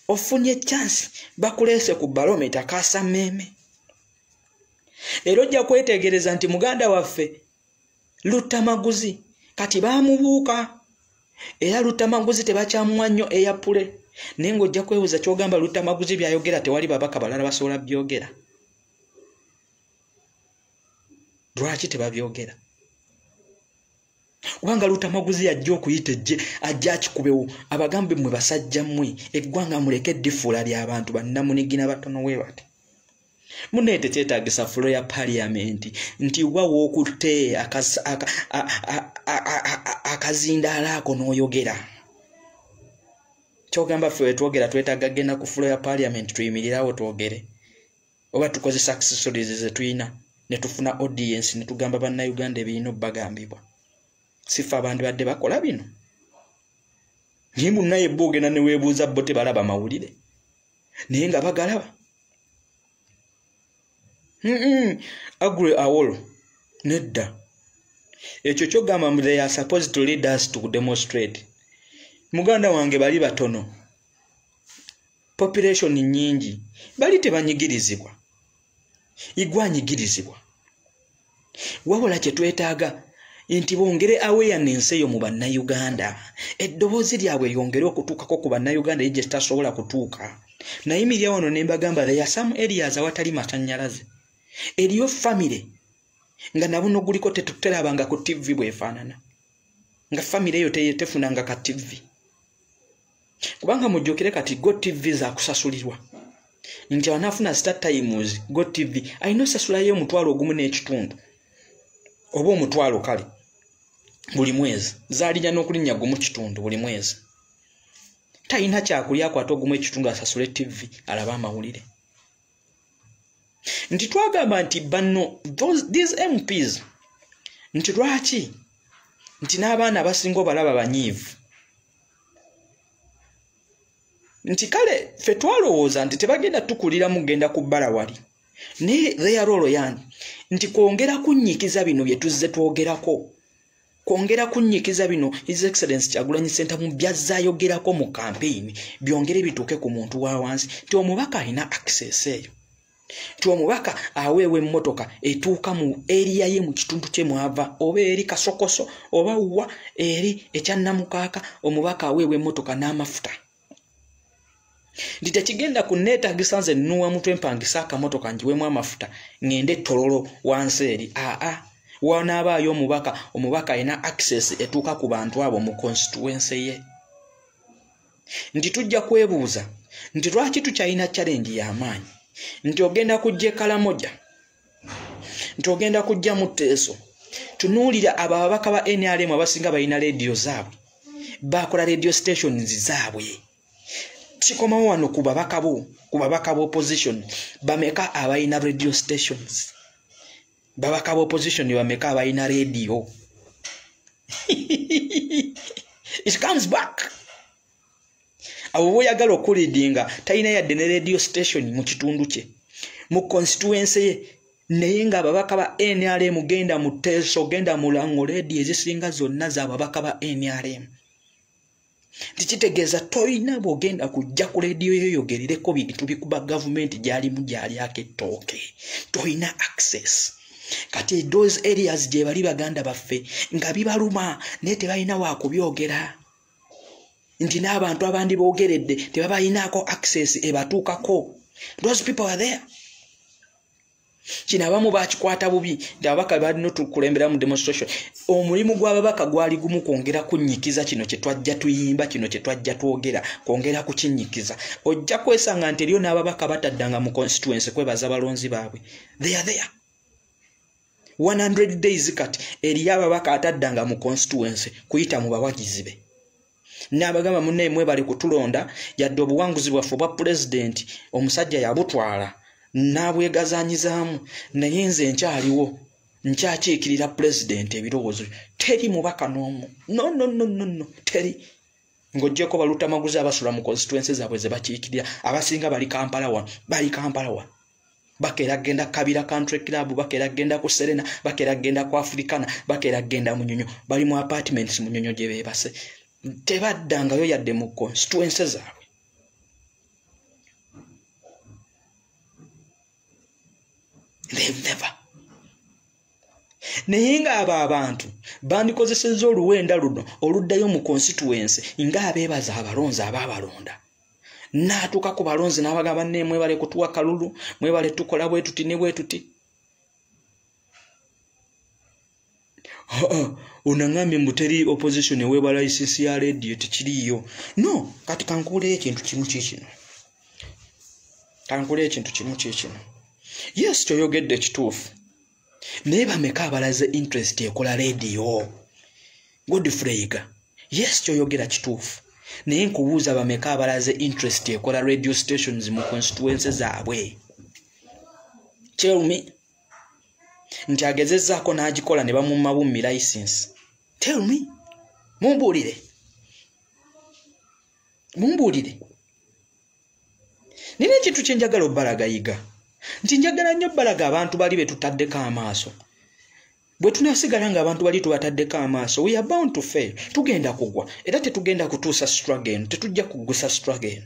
Ofunye chance bakulese ku barometer kasa meme. Lero jja kwetegereza nti muganda waffe Lutamaguzi kati baamubuuka. Era Lutamaguzi tebakyamwa nnyo eyapule. Naye ng'ojja kwebuuza ky'ogamba Lutamaguzi byayogera tewali babaka balala basobola byogera. Lwaki tebabyogera? Kubanga Lutamaguzi ajja okuyita ejje ajja akikubewo abagambe mmwe basajja mmwe eggwanga muleke eddifuula ly'abantu bannamunigina batono we bati. Munete kyetaagisa fulo ya parliament nti wawo okutte akazindaala ako n'oyogera. Kyogamba ffe twogera twetaaga genda ku fulo ya parliament tuyimirirawo twogere. Oba tukozesa accessories ze tuyina ne tufuna audience ne tugamba bannayuganda ebirina bagambibwa. Sifa abantu badde bakola bino. Nyimu naye bogena ne weebuuza bo tebalaba mawulire. Naye nga bagalaba. Agre Awolo nedda. Ekyo kyogamba they are supposed to lead us to demonstrate. Muganda wange bali batono. Population nyingi. Bali tebanyigirizibwa. Igwanyigirizibwa. Wabula kye twetaaga nti bongere awareness eyo mu bannayuganda. Eddoboozi lyabwe lyongere okutuukako ku bannayuganda ejje zitasobola kutuuka. Nayimirira wano ne mbagamba there are some areas awatali masannyalaze. Eriyo family nga nabuno guliko tetuterabanga ku TV bwefaanana. Nga family eyo tefunanga ka TV. Kubanga mujjukire kati Go TV za kusasulirwa. Nti wanafuna Star Times Go TV ayina osasulayo omutwalo ogumu n'ekitundu. Oba omutwalo kale buli mwezi. Zaalija n'okulinnya gumu kitundu buli mwezi. Tayina kyakulya akwata ogumu ekitundu asasule TV alaba amawulire. Nti twagamba nti banno these MPs nti lwaki nti n'abaana abasinga balaba banyiivu. Nti kale ffe twalowooza nti tebagenda tukulira mugenda ku bbala wali. Naye their role yani nti kwongera kunnyikiza bino bye tuzze twogerako. Kwongera kunnyikiza bino His Excellency Kyagulanyi Ssentamu byazaayogerako mu campaign byongere bituuke ku muntu wa wansi. Ti omubaka alina access eyo. Ti omubaka aweewa emmotoka etuuka mu area ye mu kitundu kye mwava oba eri Kasokoso oba wa eri ekyannamukaaka omubaka aweewa emmotoka n'amafuta. Nditekigenda ku neetagisa nze nnuwa mutwe mpangisa akamotoka njiwemu amafuta ngende tololo wansi eri. Wanaabaayo omubaka alina access etuuka ku bantu abo mu constituency ye. Nti tujja kwebuuza nti lwaki tukyalina challenge y'amaanyi, nti ogenda kujja Kalamoja, nti ogenda kujja Muteeso. Tunuulira ababaka ba NRM abasinga balina radio zaabwe, bakola radio stations zaabwe. Kikomawo wano ku babaka bo opposition bameka abalina radio stations, babaka bo opposition bameka abalina radio. It comes back. Abo boyagala okuleadinga talina yadde ne radio station mu kitundu kye mu constituency ye, naye nga ababaka ba NRM genda mu Teeso, genda mu Lango, radio ezisinga zonna za babaka ba NRM. Tikitegeeza toyina bw'ogenda kujja ku radio yoyogerireko bintu bikuba gavumenti gyali ak'ettooke, toyina access. Kati those areas gye bali baganda baffe nga bibaluma naye tebalina wa kubyogera, nti n'abantu abandi boogeredde tebabayinaako access ebatuukako. Those people are there. Kino abamu bakikwata bubi nti ababaka balina tukulembera mu demonstration. Omulimu gw'ababaka gwali gumu kwongera kunnyikiza kino kye twajja tuyimba, kino kye twajja twogera, kwongera kukinnyikiza. Ojja kwesanga nti eriyo n'ababaka bataddanga mu constituency kwebaza balonzi baabwe. They are there. 100 days kati eriyo ababaka ataddanga mu constituency kuyita mu bawagizi be. N'abagamba munne mwe bali kutulonda yadde obuwanguzi bwaffe bwa president omusajja yabutwala n'abwegazanyizaamu, naye nze nkyaliwo nkyakiikirira president ebirowoozo. Teri mubaka n'omu, no teri. Ng'oggyeko baluta maguzi abasula mu constituency zaabwe ze bakiikirira, abasinga bali Kampala wano. Bakeera genda Kabira Country Club, bakeera genda ku Serena, bakeera genda ku Africana, bakeera genda mu Nyonyo, bali mu apartments mu Nyonyo gye beebase. Tebaddangayo yadde mu constituency zaabwe. They've never. Naye nga abo abantu bandikozesezza oluwenda luno oluddayo mu constituency ng'abeebaza abalonzi abaabalonda. N'atuuka ku balonzi n'abagamba ne mwebale kutuwa kalulu, mwebale tukola bwe tuti ne bwe tuti. Unangambye muteri opposition ewebala isisi ya radio tekiriyo. No, kati kankule ekintu kimu kikino. Yes, toyogedde kituufu. Naye bameka abalaze interest ekola radio. Godfrey Iga. Yes, toyogera kituufu. Naye nkubuuza bameka abalaze interest ekola radio stations mu constituency zaabwe. Tell me. Nti agezezzaako n'agikola ne bamumma bummi license. Tell me. Mumbuulire. Nina ekintu kye njagala obbalaga Iga. Nti njagala nnyo obbalaga abantu bali be tutaddeko amaaso. Bwe tunasigala nga abantu bali tubataddeko amaaso, we are bound to fail. Tugenda kugwa. Era tetugenda kutuusa struggle eno. Tetujja kuggusa struggle eno.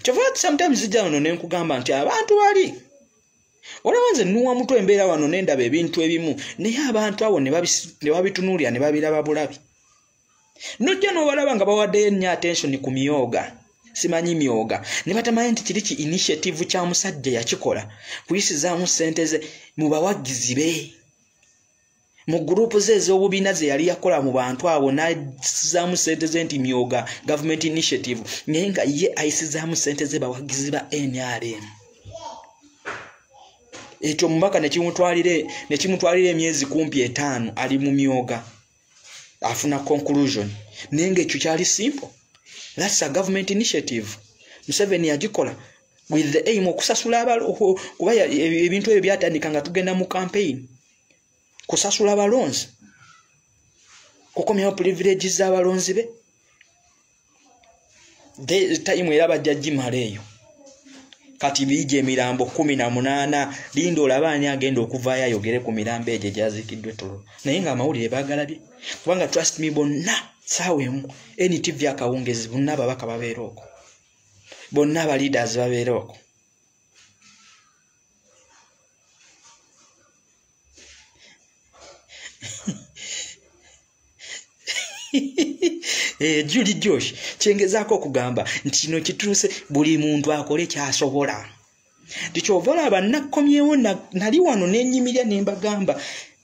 Kyova sometimes zijja wano ne nkugamba nti abantu bali olaba nze nnuwa mutwe embeera wano n'endaba ebintu ebimu, naye abantu awo ne babitunuulira ne babiraba bulabi. Nojja n'obalaba nga bawaddeyo nnyo attention ku myoga, simanyi myoga, ne batamanyi nti kiri ki initiative kya musajja yakikola kuyisizaamu ssente ze mu bawagizi be. Mu gurupu ze ez'obubiina ze yali yakola mu bantu abo n'ayisizaamu ssente ze nti myoga government initiative, naye nga ye ayisizaamu ssente ze bawagizi ba NRM. Ekyo mubaka ne kimutwalire emyezi kumpi 5 ali mu myoga afuna conclusion. Naye ng'ekyo kyali simple. That's a government initiative. Museveni yagikola with the aim okusasula kuba ebintu ebyo byatandika nga tugenda mu campaign. Kusasula abalonzi, kukomyawo privileges z'abalonzi be. Time era bajja gimala eyo. Kati biije emirambo 18 linda olaba ani agenda okuvaayo ayogere ku mirambo egyo gyaziikiddwa ettolo. Naye nga amawulire baagalabye, kubanga trust me bonna saawemu NTV akawungezi bonna ababaka babeera okwo, bonna aba leaders babeera okwo. Julie Josh kyengezaako okugamba nti kino kituuse buli muntu akole kyasobola. Ndikyova abannakomyewo nali wano n'ennyimirya ne mbagamba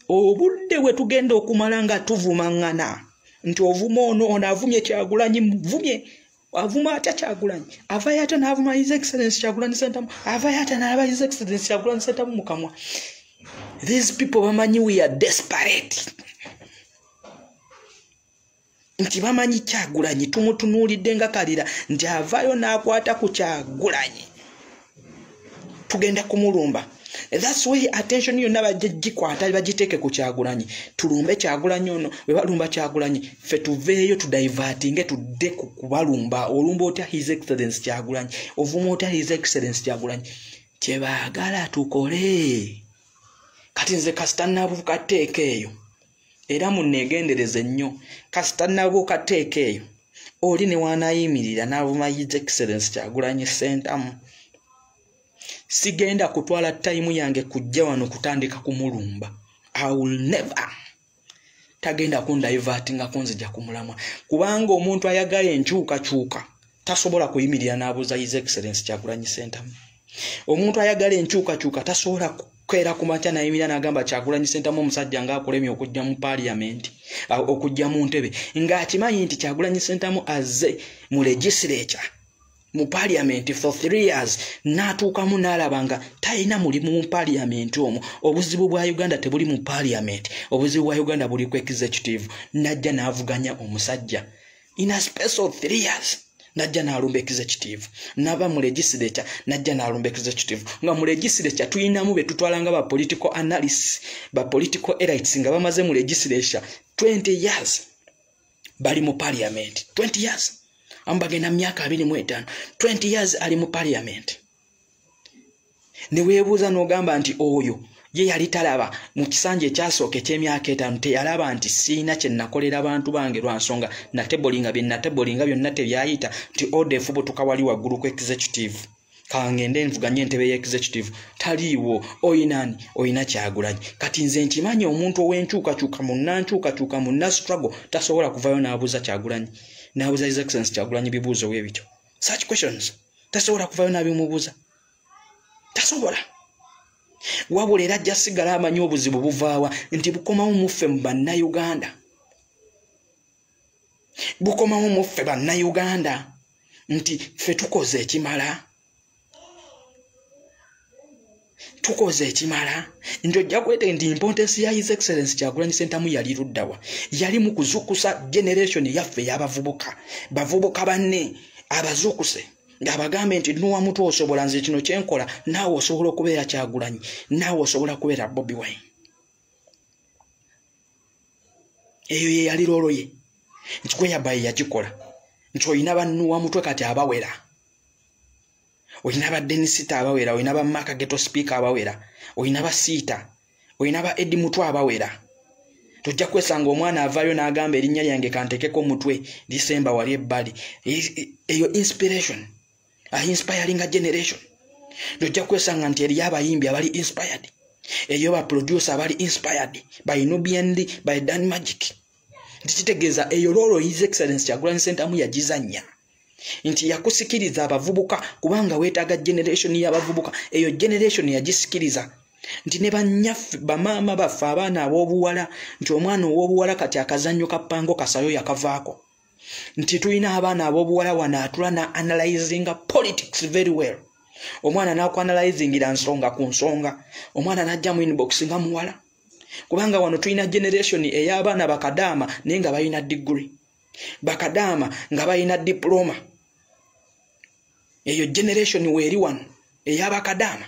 obudde bwe tugenda okumala nga tuvumangana nti ovuma ono avumye Kyagulanyi muvumye avuma atya Kyagulanyi avayo ate n'avuma His Excellency Kyagulanyi Ssentamu avayo ate n'alaba His Excellency Kyagulanyi Ssentamu mu kamwa. These people bamanyi we are desperate. Nti bamanyi Kyagulanyi tumutunuulidde nga kalira nti avayo n'akwata ku Kyagulanyi tugenda kumulumba. That's why attention yonna bagikwata bagiteeke ku Kyagulanyi. Tulumbe Kyagulanyi ono bwe balumba Kyagulanyi ffe tuveeyo tudivertinge tudde ku kubalumba. Olumba otya His Excellency Kyagulanyi ovuma otya His Excellency Kyagulanyi kye baagala tukole. Kati nze kasita nabuuka tteeka eyo era munneegendereze nnyo kasita nabuuka tteeka eyo oli ne waanayimirira n'avuma His Excellency Kyagulanyi Ssentamu sigenda kutwala time yange kujja wano kutandika kumulumba. I will never. Tagenda kundivertinga kunzija kumulamwa kubanga omuntu ayagala enkyukakyuka tasobola kuyimirira n'abuuza His Excellency Kyagulanyi Ssentamu. Omuntu ayagala enkyukakyuka tasobola kwera kumakya nayimirira n'agamba Kyagulanyi Ssentamu omusajja ng'akolemye okujja mu parliament okujja mu ntebe ng'akimanyi nti Kyagulanyi Ssentamu azze mu legislature mu parliament for 3 years n'atuukamu n'alabanga talina mulimu mu parliament omwo. Obuzibu bwa Uganda tebuli mu parliament, obuzibu bwa Uganda buli ku executive. Najja n'avuganya omusajja in a space of 3 years najja n'alumba executive naba mu legislature najja n'alumba executive. Nga mu legislature tuyinamu be tutwalanga ba political analysts ba political elites nga bamaze mu legislature 20 years bali mu parliament 20 years ambagenda myaka 25 20 years ali mu parliament. Ne weebuuza n'ogamba nti oyo ye yali talaba mu kisanja ekyasooka eky'emyaka 5 teyalaba nti siina kye nakolera abantu bange lwa nsonga natebolinga bye natebolinga byonna tebyayita nti odefu butuka wali waggulu ku executive kangende nvuganye entebe y'executive taliiwo oyinani oyina Kyagulanyi. Kati nze nkimanyi omuntu ow'enkyukakyuka munna struggle tasobola kuvayo n'abuuza Kyagulanyi n'abuuza His Excellency Kyagulanyi bibuuzo bw'ebityo. Such questions tasobola kuvayo n'abimubuuza tasobola. Wabula era ajja sigala amanyi obuzibu buvaawa nti bukomawo muffe mu bannayuganda. Bukomawo muffe bannayuganda nti ffe tukoze ekimala. Tukoze ekimala nti ojja kwete nti importance ya His Excellency Kyagulanyi Ssentamu yali luddawa. Yali mu kuzukusa generation yaffe y'abavubuka. Bavubuka banne abazukuse ng'abagambe nti nuwa mutu osobola nze kino kyenkola naawe osobola okubeera Kyagulanyi naawe osobola kubeera Bobi Wine. Eyo ye yali loolo ye nti kweyabaye yagikola nti oyina bannuwa mutwe kati abawera oyina ba Denisita abawera oyina ba Maka Geto Speaker abawera oyina ba Siita oyina ba Eddie Mutwe abawera. Tujja kwesanga omwana avayo n'agamba erinnya lyange kantekeko mutwe December wali ebbali. Eyo inspiration inspiring a generation. Tujja kwesanga nti eriyo abayimbi abali inspired eyo ba producer abali inspired by Nubian by Dan Magic. Ndikitegeeza eyo loolo His Excellency Kyagulanyi Ssentamu yagizannya nti yakusikiriza abavubuka kubanga weetaaga generation y'abavubuka. Eyo generation yagisikiriza nti ne banyaffe bamaama baffe abaana ab'obuwala nti omwana ow'obuwala kati akazannyo ka pango kasayo yakavaako nti tulina abaana ab'obuwala wano atula na analyzing politics very well. Omwana n'akuanalyzingira nsonga ku nsonga omwana n'ajja mu inbox nga muwala kubanga wano tulina generation ey'abaana bakadaama naye nga balina degree bakadaama nga balina diploma. Eyo generation weeri wano ey'abakadaama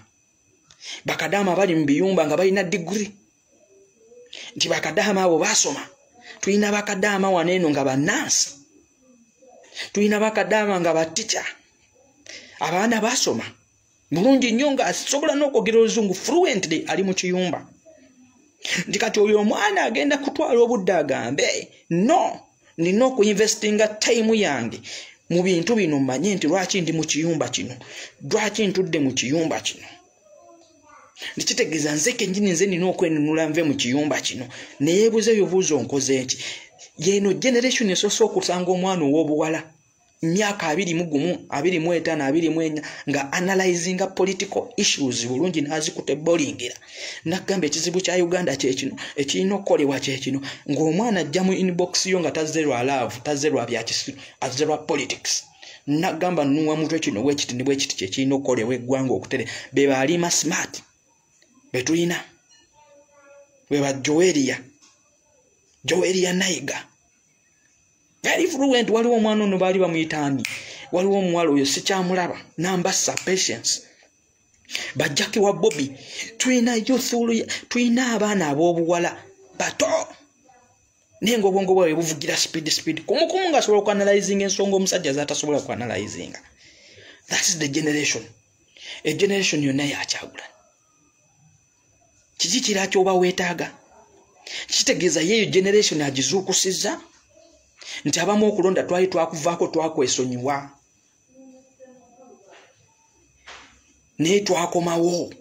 bakadaama bali mu biyumba nga balina degree nti bakadaama abo basoma. Tulina bakadaama wano eno nga bannansi tulina bakadaama nga batica abaana basoma bulungi nnyo nga asobola n'okwogera oluzungu fluently ali mu kiyumba. Nti kati oyo omwana agenda kutwala obudde agambe no nina okuinvestinga time yange mu bintu bino mmanye nti lwaki ndi mu kiyumba kino lwaki ntudde mu kiyumba kino. Ndikitegeeza nze kennyini nze nina okwenunula nve mu kiyumba kino neyeebuuza ebibuuzo nkoze nti yeno generation esoso okusanga omwana ow'obuwala myaka 21 25 24 nga analyzinga political issues bulungi nazikute bolingira nakugamba ekizibu kya Uganda kyekino ekirina okukolebwa kyekino ng'omwana ajja mu inbox yo nga tazerwa love tazerwa byakisiru azerwa politics nakugamba nuwa mutwe kino wekiti ne bwekiti kyekirina okukolebwa eggwanga okutere beba alima smart betulina beba Joelia Naiga very fluent waliwo omwana ono bali bamuyitani waliwo omwalo oyo sikyamulaba nambasa patience bajjaki wa Bobby tuina youth tuina abaana ab'obuwala bato nengo obwongo bwawe buvugira speed kumukumu nga asobola okuanalyzing ensonga omusajja zatasobola okuanalyzing. That's the generation. A generation yonna yakyagula kiki kiraki oba weetaaga kitegeeza yeeyo generation agizuukusiza nti abamu okulonda twali twakuvaako twakwesonyiwa naye twakomawo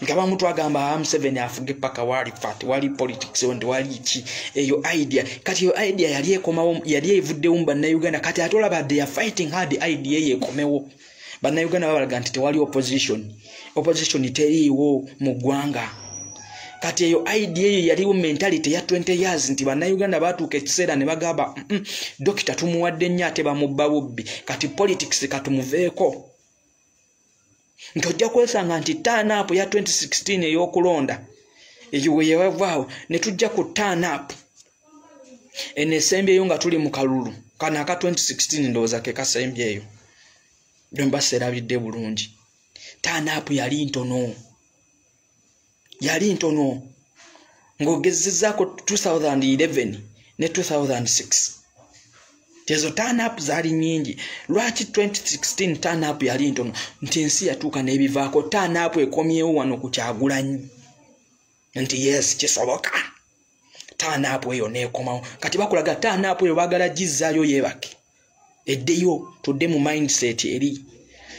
nga bamu twagamba Museveni afuge paka wali fat wali politics wende wali ki eyo idea kati eyo idea yali ekomawo yali evuddewo mu bannayuganda kati ate olaba they are fighting hard idea yekomewo bannayuganda babalaga nti tewali opposition teriiwo mu ggwanga kati eyo idea eyo yaliwo mentality ya 20 years nti bannayuganda batuuka ekiseera ne bagamba dokita tumuwadde nnyo ate bamubba bubbi kati politics katumuveeko ntojja kwesanga nti turn up ya 2016 ey'okulonda eyo weyewavaawo ne tujja ku turn up enesembi eyo nga tuli mu kalulu kana aka 2016 ndowooza ke kasembi eyo domba serabidde bulungi turn up yali ntono ng'ogezezzaako 2011 ne 2006 tezo turn up zaali nyingi lwaki 2016 turn up yali ntono nti ensi yatuuka n'ebivaako turn up ekomyewo wano ku Kyagulanyi nti yes kisoboka turn up eyo neekomawo kati bakulaga turn up eyo baagala gizzaayo yeebake eddeyo tudde mu mindset eri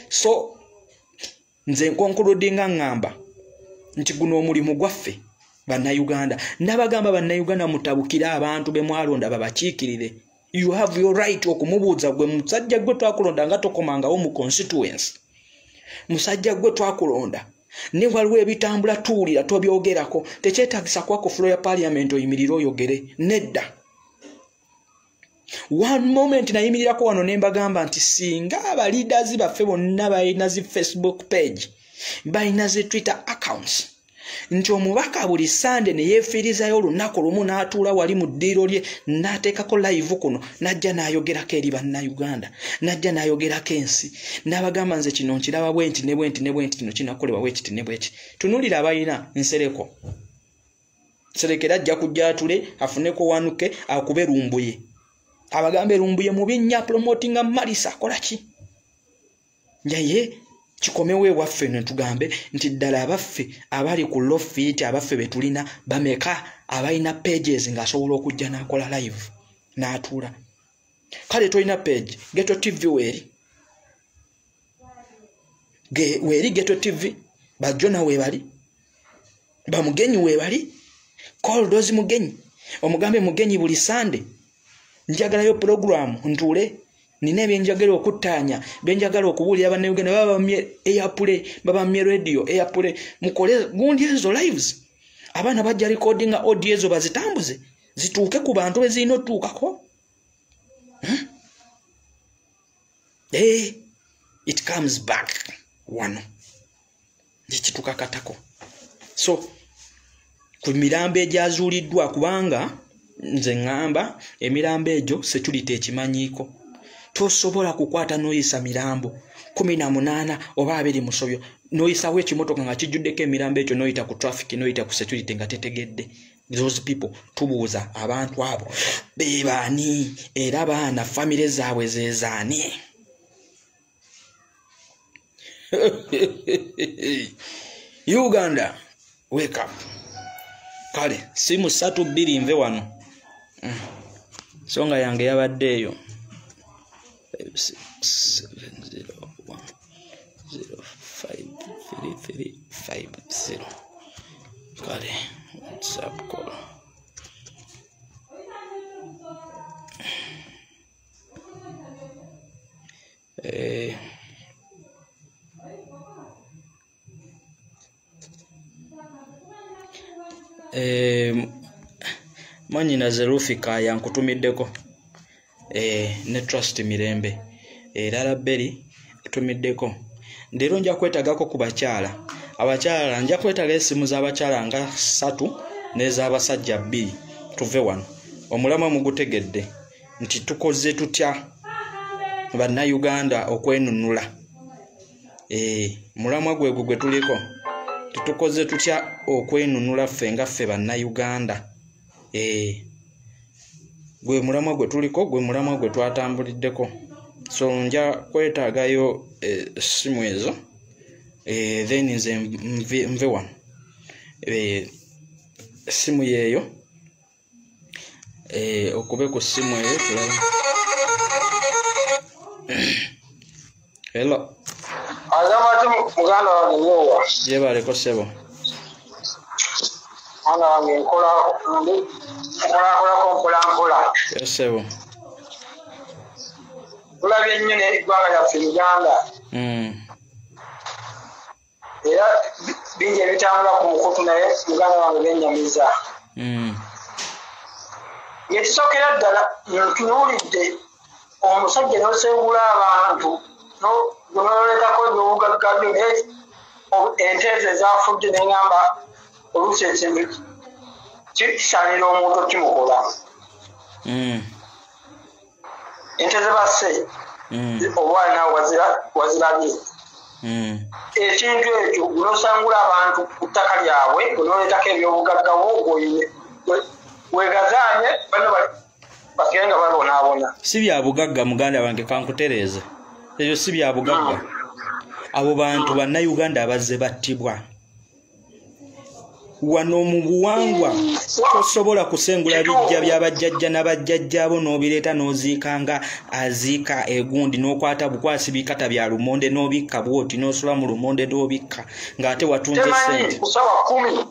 so nze nkonkolodinga ngamba nti guno omulimu gwaffe bannayuganda nabagamba bannayuganda mutabukira abantu be mwalonda babakiikirire. You have your right okumubuuza gwe musajja gwe twakulonda nga tokomangawo mu constituency musajja gwe twakulonda ne waliwo ebitambula tuwulira tobyogerako tekyetagisa kwako floor ya parliament oyimirira oyogere nedda one moment nayimirirako wano ne mbagamba nti singa aba leaders baffe bonna balina zi Facebook page balina zi Twitter accounts nti omubaka buli Sunday ne yeefirizayo olunaku lumu n'atuula wali mu ddiiro lye n'ateekako live kuno najja n'ayogerako eri bannayuganda najja n'ayogerako ensi n'abagamba nze kino nkiraba bwenti ne bwenti kino kinakolebwa bwekiti ne bwekiti tunulira abalina nsereko serekera ajja kujja atule afuneko wanuke akube lumbuye abagambe lumbuye mu binnya promotinga malisa akola ki njaye kikomewe waffe ne tugambe nti ddala abaffe abali ku lofit abaffe betulina bameka abalina pages nga asobola okujja n'akola live n'atuula kale tolina page Geto TV weeri Geto TV bajona webali bamugenyi webali call those mugenyi omugambe mugenyi buli Sunday njagalayo program ntuule nina ebyenjagala okuttaanya benjagala okubuulira bannayuganda baba bamye airplay baba bamye radio airplay mukole gundi ezo lives abaana bajja recordinga audio ezo bazitambuze zituuke ku bantu bezirina otuukako it comes back wano ndikituuka katako so ku mirambo egyazuuliddwa kubanga nze ngamba emirambo egyo security ekimanyiiko tosobola kukwata noyisa mirambo 18 oba 2 musobyo noyisawo ekimotoka nga kijjuddeko emirambo ekyo noyita ku traffic noyita ku security nga tetegedde those people tubuuza abantu abo bebaani era baana family zaabwe zezaani Uganda wake up kale simu 3 nve wano songa yange yabadde eyo 5670533350 kale WhatsApp call Mwanyina Zerufika yankutumiddeko ne Trust Mirembe Lala Berry etumiddeko. Leero nja kwetagako ku bakyala. Abakyala nja kwetaga essimu z'abakyala nga 3 n'ez'abasajja 2 tuve wano. Omulamwa mugutegedde nti tukoze tutya bannayuganda okwenunula. Mulamwa gwe tuliko tukoze tutya okwenunula ffe nga ffe bannayuganda. Gwe mulamwa gwe tuliko, gwe mulamwa gwe twatambuliddeko. So nja kwetagayo simu ezo then nze nve wano. Simu yeyo okube ku simu eyo tulaba. Hello. Azamatu muganda wange nyowa. Yebaleko sebo. Ana wange nkola kompola. Sebo. Tulabye nnyo n'eggwanga lyaffe Uganda. Era bingi ebitambula ku mukutu naye muganda wange bennyamiza. Yekisookera ddala ntunuulidde omusajja n'osengula abantu gunolekako ebyobugagga byo naye ente ezo ezafudde neŋŋamba oluusi ekintu kisaanira omuntu kimukola. Ente zebasse obwali naawe wazirabye. Ekintu ekyo gunosangula abantu ku ttaka lyabwe gunoletako ebyobugagga bwogoyine wegazaanye bano bagenda babonaabona. Si bya bugagga muganda wange kankutereeze. Ebyo si bya bugagga. Abo bantu bannayuganda abazze battibwa. Wano mu buwangwa tosobola kusengula bijja by'abajjajja n'abajjajjaabo n'obireeta n'oziikanga aziika egundi n'okwata bukwasi bikata bya lumonde n'obikka bwoti n'osula mu lumonde n'obikka ng'ate watunze ssente. Kusaba 10.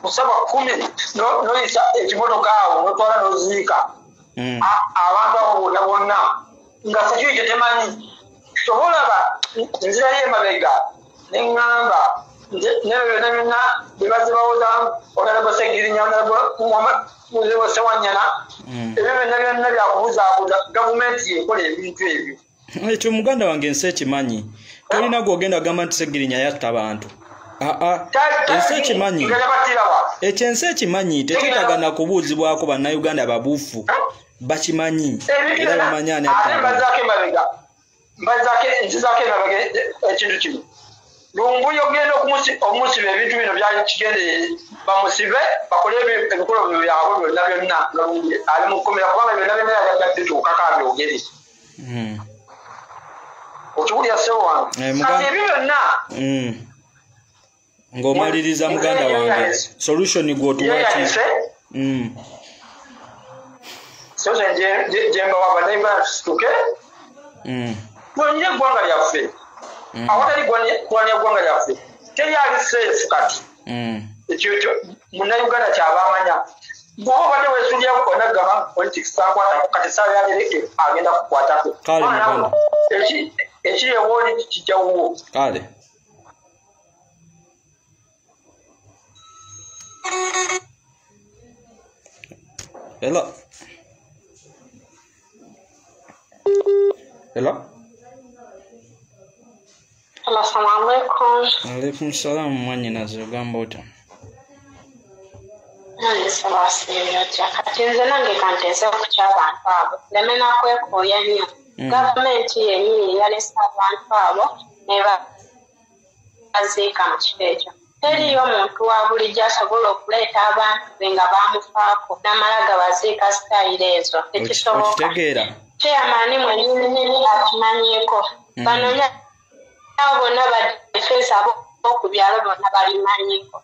Kusaba 10 noyisa ekimotoka awo n'otwala n'oziika. Abantu abo bonna nga sekyo ekyo temanyi. Tobolaba nzira y'emabega neŋŋamba nebyo byonna byebaze bawoza Honorable Segirinya, Honorable Sewanyana, ebyo byonna byakubuzaabuza gavumenti yekola ebintu ebyo. Ekyo muganda wange ensi ekimanyi. Tolina gwogenda gamba nti Segirinya yatta abantu. Ensi ekimanyi. Ekyo ensi ekimanyi tekyetaaga na kubuuzibwako bannayuganda babuufu. Bakimanyi era bamanyane mbazaako enzizaako emabega ekintu kino. Lumbuyo ogenda omusiba ebintu bino byali kigendeye bamusibe bakole ebikolo byabwe byonna nga lumbuye ali mu kkomera kubanga byonna byonna yagadde tuukako abyogere. Okiwulira ssebo wange. Kati ebyo byonna ng'omaliriza muganda wange solution gw'otuwaki. Solution gyembawa bannayuganda tusituke tulwanyire eggwanga lyaffe. Awatali kulwanya eggwanga lyaffe teri ali seefu kati. Ekyo munnayuganda kyaba amanya. Bw'oba obadde weesuulyaku onagamba politics tankwatako kati essaawa yagereke agenda kukwatako. Ekiri ewooli kijja wuwo. Kale. Hello. Hello. Assalamu alaikum. Alaikum salam mwanyina zogamba ota. Kati nze nange kanteese ku ky'abantu abo lemena kwekooya nnyo. Gavumenti yennyini yalese abantu abo ne baziika mu kifo ekyo. Teriyo omuntu wa bulijjo asobola okuleeta abantu be nga bamufaako n'amala gabaziika sitayiro ezo. Tekisoboka. Chairman mwennyini akimanyiiko. Bano abo bonna badefensa ku byalo bonna balimanyiiko.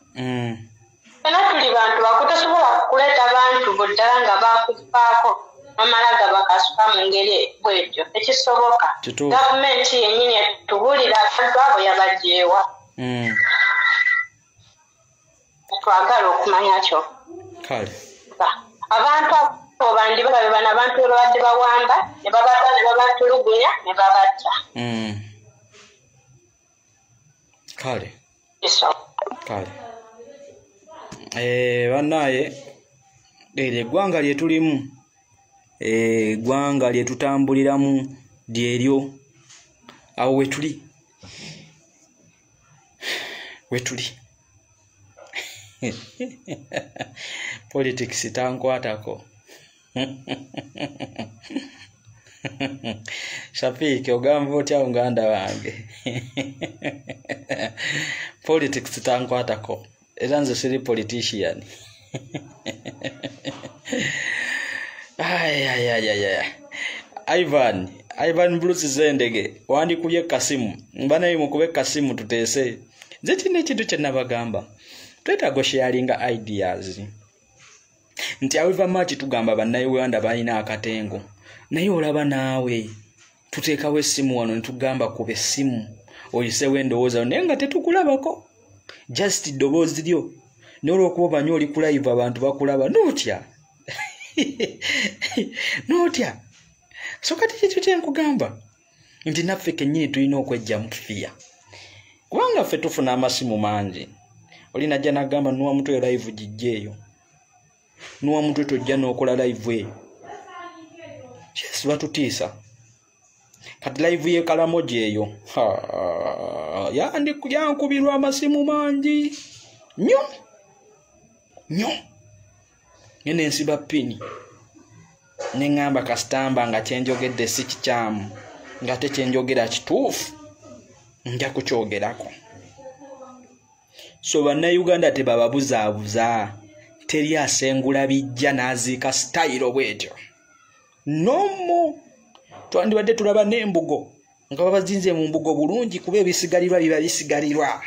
Fena tuli bantu bakutasobola kuleeta bantu buddala nga bakufaako n'amala gabakasuka mu ngeri bwetyo. Tekisoboka. Gavumenti yennyini etubulira abantu abo yabagyewa. Twagala okumanya kyo. Kale. Abantu abo bandi balabe bano abantu babadde bawamba ne babata ne babatulugunya ne babatta. Kale. Iso. Kale. Bannaye eggwanga lye tulimu eggwanga lye tutambuliramu lyeryo awo wetuli politics tankwatako. Shafiki ogamba otya uganda wange? Politics tankwatako era nze siri politician. Ivan Bruce Zendege wandikubye Kasimu mbanaye mukube Kasimu tuteese nze kino ekintu kye nabagamba twetaaga sharinga ideas nti awiva machi tugamba bannayuganda balina akatengo naye olaba naawe tuteekawo essimu wano ne tugamba kube essimu oyisewo endowooza naye nga tetukulabako just ddoboozi lyo n'olwokuba banyo oli ku live abantu bakulaba n'otya n'otya. So kati kikyo kye nkugamba nti naffe kennyini tulina okwejja mu kifiya kubanga ffe tufuna amasimu mangi. Oli najja nagamba nuwa mutwe live gijjeeyo nuwa mutwe tojja n'okola live eyo. Yes, batutiisa kati live ye Kalamoji eyo yankubirwa amasimu mangi nnyo ngene nsiba pini nengamba kasitamba nga kyenjogedde si kikyamu nga te kyenjogera kituufu nja kukyogerako. So bannayuganda tebababuzaabuza teri asengula bijja n'aziika sitayiro bwetyo nomo. Twandibadde tulaba n'embugo nga babazinze mu mbugo bulungi kuba ebisigalirwa biba bisigalirwa.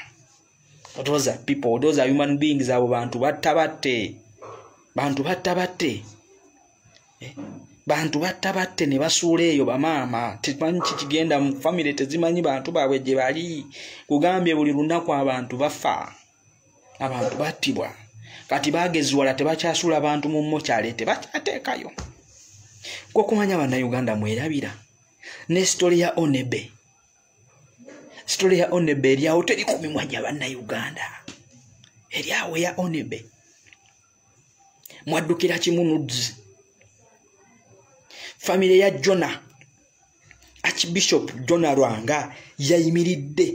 Those are people, those are human beings. Abo bantu battabatte bantu battabatte ne basuula eyo bamaama temanyi kikigenda mu family tezimanyi bantu baabwe gye bali. Kugambye buli lunaku abantu bafa abantu battibwa kati bageziwala tebakyasula bantu mu mokyale tebakyateekayo. Kwa kumanya bannayuganda mwerabira ne story ya Onebe. Story ya Onebe eryawo teri kumimwanya bannayuganda eryawo ya Onebe mwaddukira kimunudzi. Family ya Jona Archbishop Jona Rwanga yayimiridde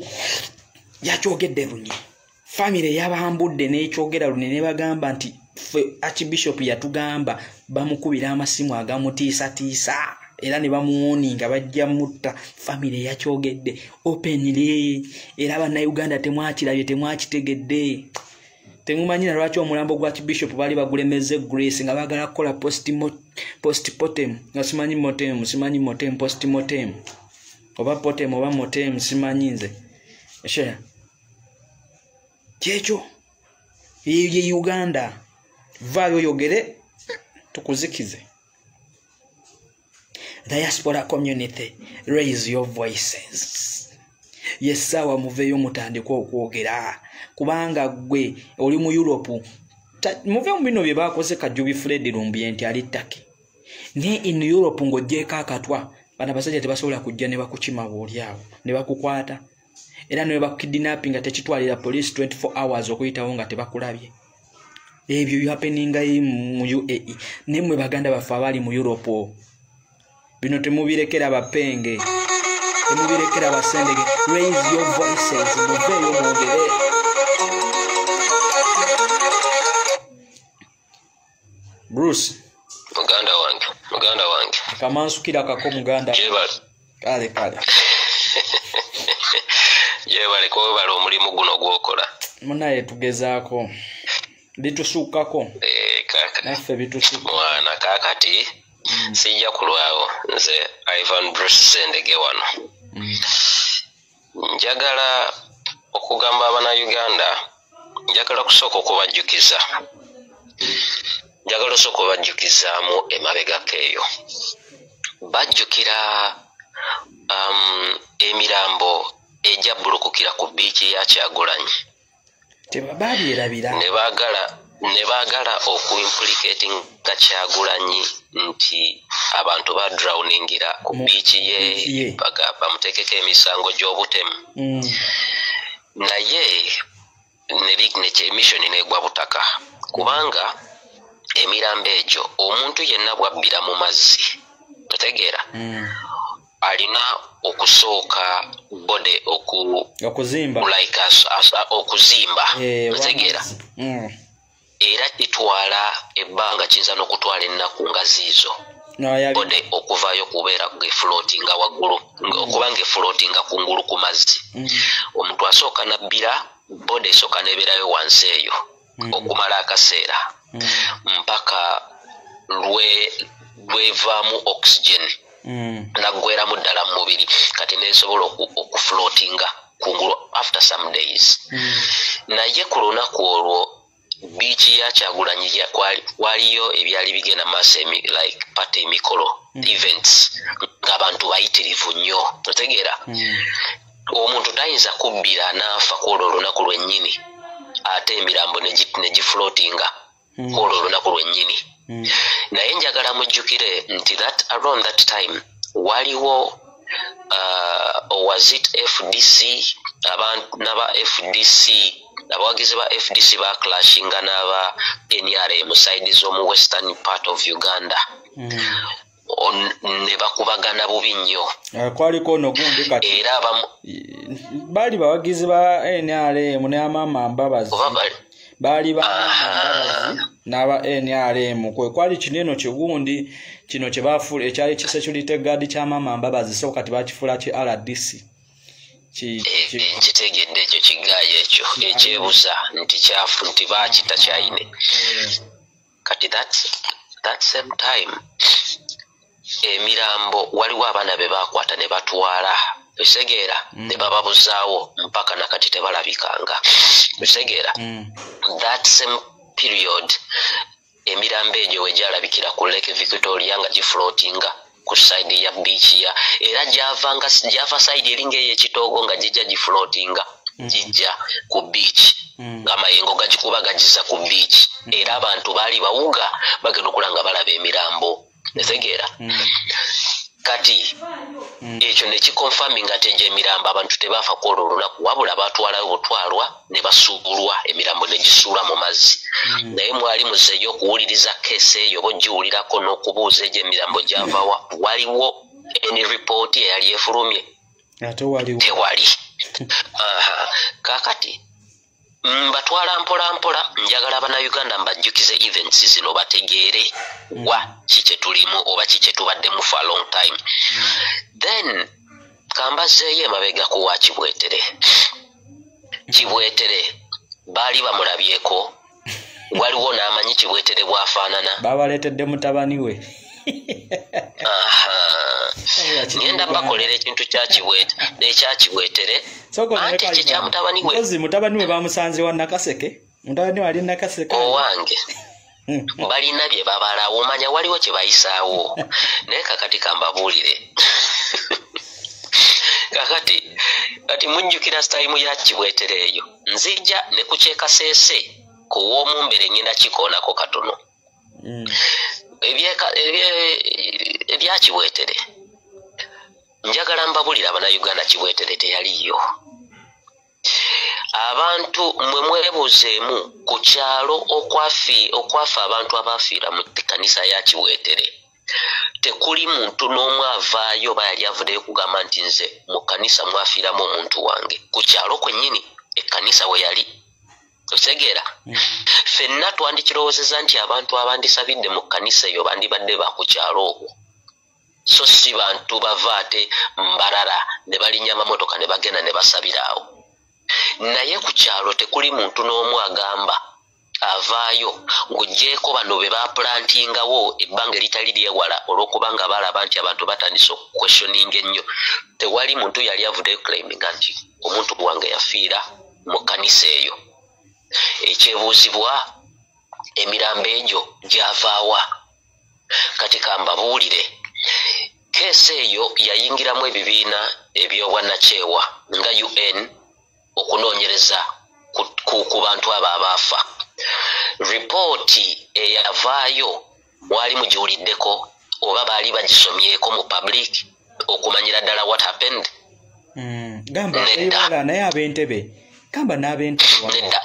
yakyogedde lunye. Family yabambudde n'ekyogera lunye ne bagamba nti Archbishop yatugamba bamukubira amasimu agamutiisatiisa era ne bamuwoninga bajja mutta. Family yakyogedde openly era bannayuganda temwakirabye temwakitegedde. Temumanyira lwaki omulambo gwa Archbishop bali bagulemeze Grace nga bagala kukola postmortem nga simanyi motem postmortem oba potem oba motem simanyi nze share kyekyo ye Uganda vayo yogere tukuzikize. Diaspora community, raise your voices. Yesawa muveyo mutandika okwogera kubanga gwe oli mu Europe muveyo mu bino bye bakoze Kajubi Fred Lumbi nti ali Turkey ne in Europe ng'ogyeko akatwa bana basajja tebasobola kujja ne bakukima bw'olyawo ne bakukwata era ne bakukidnapping nga tekitwalira police 24 hours okuyitawo nga tebakulabye. Ebyo happeninga mu UAE nemwe baganda bafa abali mu Europe bino temubirekera bapenge temubirekera basendege. Raise your voices muveyo mwogere. Bruce muganda wange kamansukira kako muganda kale yebale ko bali omulimu guno gwokola munaye tugezaako bitusuukako kaka naffe bitusuuka mwana kakati sijja kulwawo nze Ivan Bruce Zendege wano njagala okugamba Abannayuganda njagala kusooka okubajjukizaamu emabegako eyo bajjukira emirambo ejja bulukukira ku biici ya Kyagulanyi tebabyerabira ne baagala okuimplicating nga Kyagulanyi nti abantu ba drowningira ku biici ye bamuteekeko emisango gy'obutemu naye ne emission negwa butaka kubanga emirambo egyo omuntu yenna bwabbira mu mazzi otegeera alina okusooka bode okuzimba okuzimba otegeera era kitwala ebbanga kiyinza n'okutwala ennaku nga ziizo bode okuvaayo kubeera ng'efulootinga waggulu okubanga efulootinga kungulu ku mazzi omuntu asooka nabbira bode esooka nebeerayo wansi eyo okumala akaseera mpaka lwevaamu oxygen naggweramu ddala mu mubiri kati nesobola okuflootinga kungulu after some days naye ku lunaku olwo biichi ya Kyagulanyi waliyo ebyali bigenda maaso like party emikolo events ng'abantu bayitirivu nnyo otegeera omuntu tayinza kubbira n'afa kwolwo olunaku lwennyini ate emirambo ne giflootinga kwolwo olunaku lwennyini naye njagala mujjukire nti around that time waliwo was it FDC n'aba FDC abawagizi ba FDC baclashinga n'aba NRM side z'omu western part of Uganda ne bakubagana bubi nnyo kwaliko n'ogundi kati era abamu bali bawagizi ba NRM ne Amama Mbabazi bali bambabazi n'aba NRM kwali kineno kigundi kino kye bafuula ekyali kisecurity guard kya Mama Mbabazi so kati bakifuula ki RDC nkitegedde ekyo kigaayo ekyo ekyebuza nti kyafu nti baakita kyayine kati that same time emirambo waliwo abaana be bakwata ne batwala osegeera ne bababuzaawo mpaka nakati tebalabikanga osegeera that same period emirambo egyo wejalabikira ku Lake Victoria nga giflootinga ku side ya beach ya era java side eringa ey'ekitoogo nga jijja giflootinga jijja ku beach ng'amayengo gagikuba gagiza ku beach era abantu baali bawuga bagenda okulanga balaba emirambo etegeera kati ekyo ne kikonfaminga ate egy'emirambo abantu tebaafa kwolwo olunaku wabula batwalayo butwalwa ne basuubulwa emirambo ne gisuulwa mu mazzi naye mwali muzeeyo okuwuliriza keesi eyo bogiwulirako n'okubuuza egy'emirambo gyavawa waliwo any report eyali efulumye tewali kaakati mbatwala mpola mpola njagala Bannayuganda mbajjukize events zino bategeere wa kikye tulimu oba kikye tubadde mu for a long time then kambazeeyo emabega ku wa Kibwetere baali bamulabyeko waliwo n'amanyi Kibwetere bwafaanana babaleetedde mutabani we ngenda bakolera ekintu ekya Kibwetere anti ekyo kya mutabani we mutabani we bamusanze wa Nakaseke mutabani wali Nakaseke owange balina bye babala omanya waliwo kye bayisaawo naye kakati kambabuulire kati mujjukira sitayimu ya Kibwetere eyo nzijja ne kukyekaseese ku w'omumbere ngenda kikoonako katono ebya Kibwetere njagala mbabulira Bannayuganda Kibwetere teyaliyo abantu mwe mwebuuzeemu ku kyalo okwafa abantu abaafiira mu kkanisa ya Kibwetere tekuli muntu n'omu avaayo bayali avuddeyo kugamba nti nze mu kkanisa mwafiiramu omuntu wange ku kyalo kwennyini ekkanisa we yali otegeera ffenna twandikirowoozeza nti abantu abandisabidde mu kkanisa eyo bandibadde bakukyalo okwo so si bantu bava ate mbalala ne balinnya amamotoka ne bagenda ne basabira awo naye ku kyalo tekuli muntu n'omu agamba avaayo ng'oggyeko bano be bapulantingawo ebbanga eritali lyewala olw'okubanga balaba nti abantu batandise okukwestioninga ennyo tewali muntu yali avuddeyo claiminga nti omuntu wange yafiira mu kkanisa eyo ekyebuuzibwa emirambo egyo gyavaawa kati kambabuulire keesi eyo yayingiramu ebibiina eby'obwannakyewa nga UN okunoonyereza ku bantu abo abaafa ripooti eyavaayo mwali mugiwuliddeko oba baali bagisomyeko mu public okumanyira ddala what happened gamba naye ab'Entebbe kamba n'ab'entebe nedda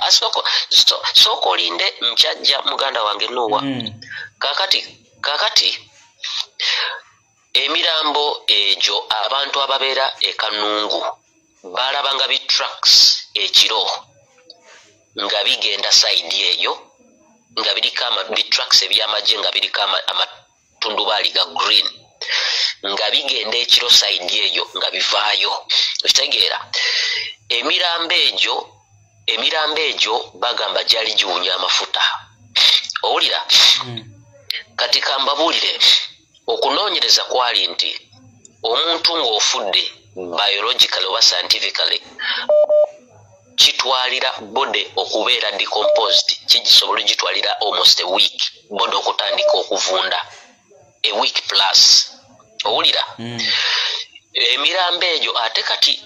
sooka olinde nkyajja muganda wange Nowa. kakati emirambo egyo abantu ababeera ekanungu balabanga bi-trucks ekiro nga bigenda sayidi eyo nga biriko bi-trucks ebyamagye nga biriko amatundubaali ga green nga bigenda ekiro sayidi eyo nga bivaayo okitegeera. Emirambo egyo bagamba gyali giwunya amafuta owulira. Kati kambabuulire okunoonyereza kwali nti omuntu ng'ofudde biologically oba scientifically kitwalira bode okubeera decomposed kigisobola gitwalira almost a week bode okutandika okuvunda a week plus owulira. Emirambo egyo ate kati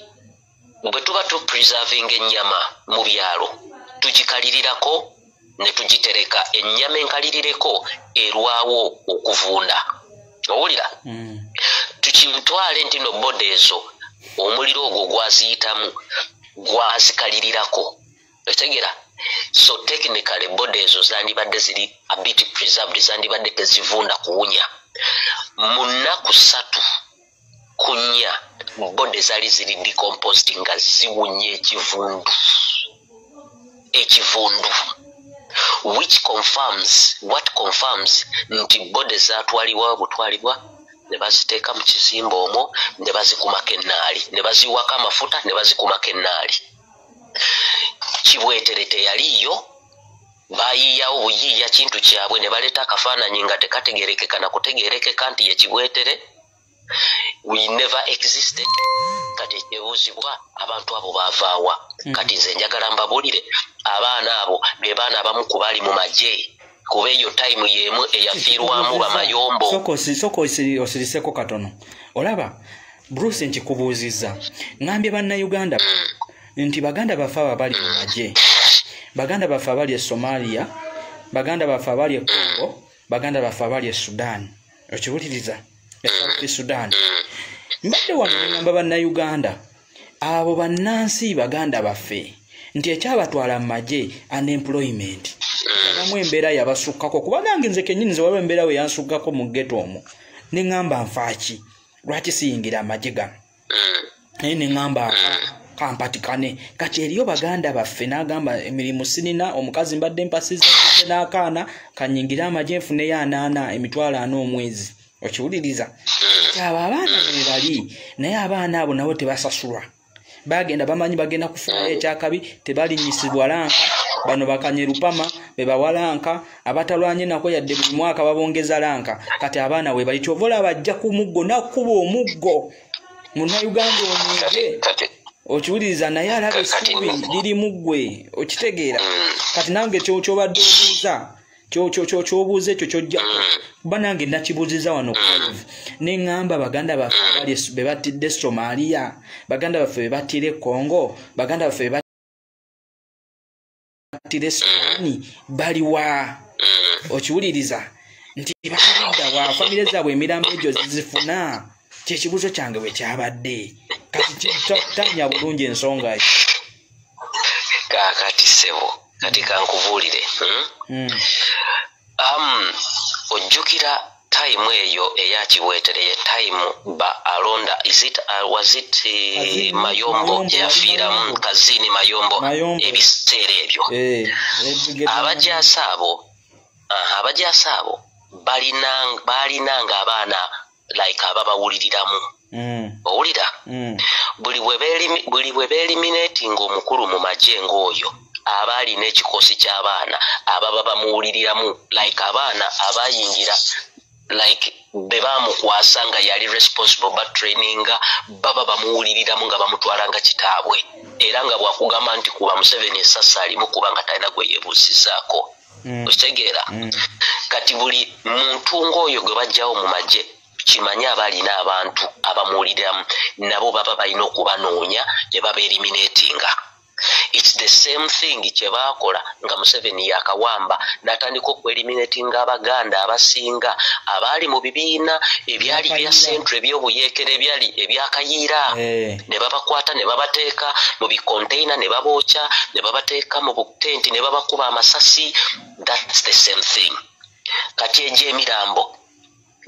bwe tuba tupreserving ennyama mu byalo tugikalirirako ne tugitereka ennyama enkalirireko erwawo okuvunda owulira. Tukimutwale nti no bode ezo omuliro ogwo gwaziyitamu gwazikalirirako otegeera. So technically bode ezo zandibadde ziri a bit preserved zandibadde tezivunda kuwunya. Mu nnaku 3 ku 4 bode zali ziri decomposed nga ziwunye ekivundu which confirms nti bode zatwalibwa butwalibwa ne baziteeka mu kizimba omwo ne bazikumako ennaali ne baziwako amafuta ne bazikumako ennaali. Kibwetere teyaliyo bayiyawo buyiiya kintu kyabwe ne baleeta akafaananyi nga tekategerekeka na kutegerekeka nti ye kibwetere. We never existed. Kati ekibuuzibwa abantu abo baavaawa. Kati nze njagala mbabuulire abaana abo be baana abamu ku bali mu magye kuba eyo time yemu eyafiirwamu bamayombo. Soko osiriseko katono olaba Bruce nkikubuuzizza ngambye bannayuganda nti baganda baffe abali mu magye, baganda baffe abali e Somalia, baganda baffe abali e Congo, baganda baffe abali e Sudan. Okiwuliriza e Sudan. Mbadde wano ngamba bannayuganda abo bannansi baganda baffe nti ekyabatwala mu magye unemployment abamu embeera yabasukkako kuba nange nze kennyini nze waliwo embeera we yansukkako mu ghetto omwo ne ŋŋamba nfaaki lwaki siyingira amagye gano naye ne ŋŋamba kampatikane. Kati eriyo baganda baffe n'agamba emirimu sinina omukazi mbadde mpasiza n'akaana kanyingira amagye nfuneyo 8 emitwalo 4 omwezi. Okiwuliriza abo abaana be bali naye abaana abo nabo tebasasulwa bagenda bamanyi bagenda kufuna ekyakabi tebalinyisibwa lanka bano bakanyerupama be bawalanka abatalwanye nako yadde buli mwaka babongeza lanka. Kati abaana we bali kyovola bajja ku muggo nakuba omuggo munnayuganda omwege. Okiwuliriza naye alaba essuubi liri muggwe okitegeera. Kati nange kyobadde obuuza kyobuuza ekyo kyojjako kuba nange nakibuuziza wano ne ŋŋamba baganda baffe be battidde Somalia, baganda baffe be battire Congo, baganda baffe be battire Sudani baliwa. Okiwuliriza nti bakulidda wa famire zaabwe emirambo egyo zizifuna. Kyekibuuzo kyange bwe kyabadde kati tanya bulungi ensonga eyo. Kakati sebo kati kankubuulire ojjukira time eyo eya Kibwetere ye time ba alonda was it Mayombo yafiiramu Kazini Mayombo ebiseera ebyo. Abajaasa abo balinanga abaana like ababawuliriramu owulira buli bwe beeliminating omukulu mu magye ng'oyo aba alina ekikosi ky'abaana ababa bamuwuliriramu like abaana abayingira like be bamukwasa nga yali responsible ba traininga baba bamuwuliriramu nga bamutwalanga kitaabwe era nga bwakugamba nti kuba Museveni esasa alimu kuba nga talina gwe yeebuuzizaako. Okitegeera kati buli muntu ng'oyo gwe bajjawo mu magye kimanya abalina abantu abamuwuliramu nabo baba balina okubanoonya ne baba eliminatinga It's the same thing kyebakola nga Museveni yakawamba natandika okueliminatinga Abaganda abasinga abaali mu bibiina ebyali bya centre ebyobuyekere ebyali ebyakayiira ne babakwata ne babateeka mu bikonteyina ne baboocha ne babateeka mu butenti ne babakuba amasasi. That's the same thing. Kati egy'emirambo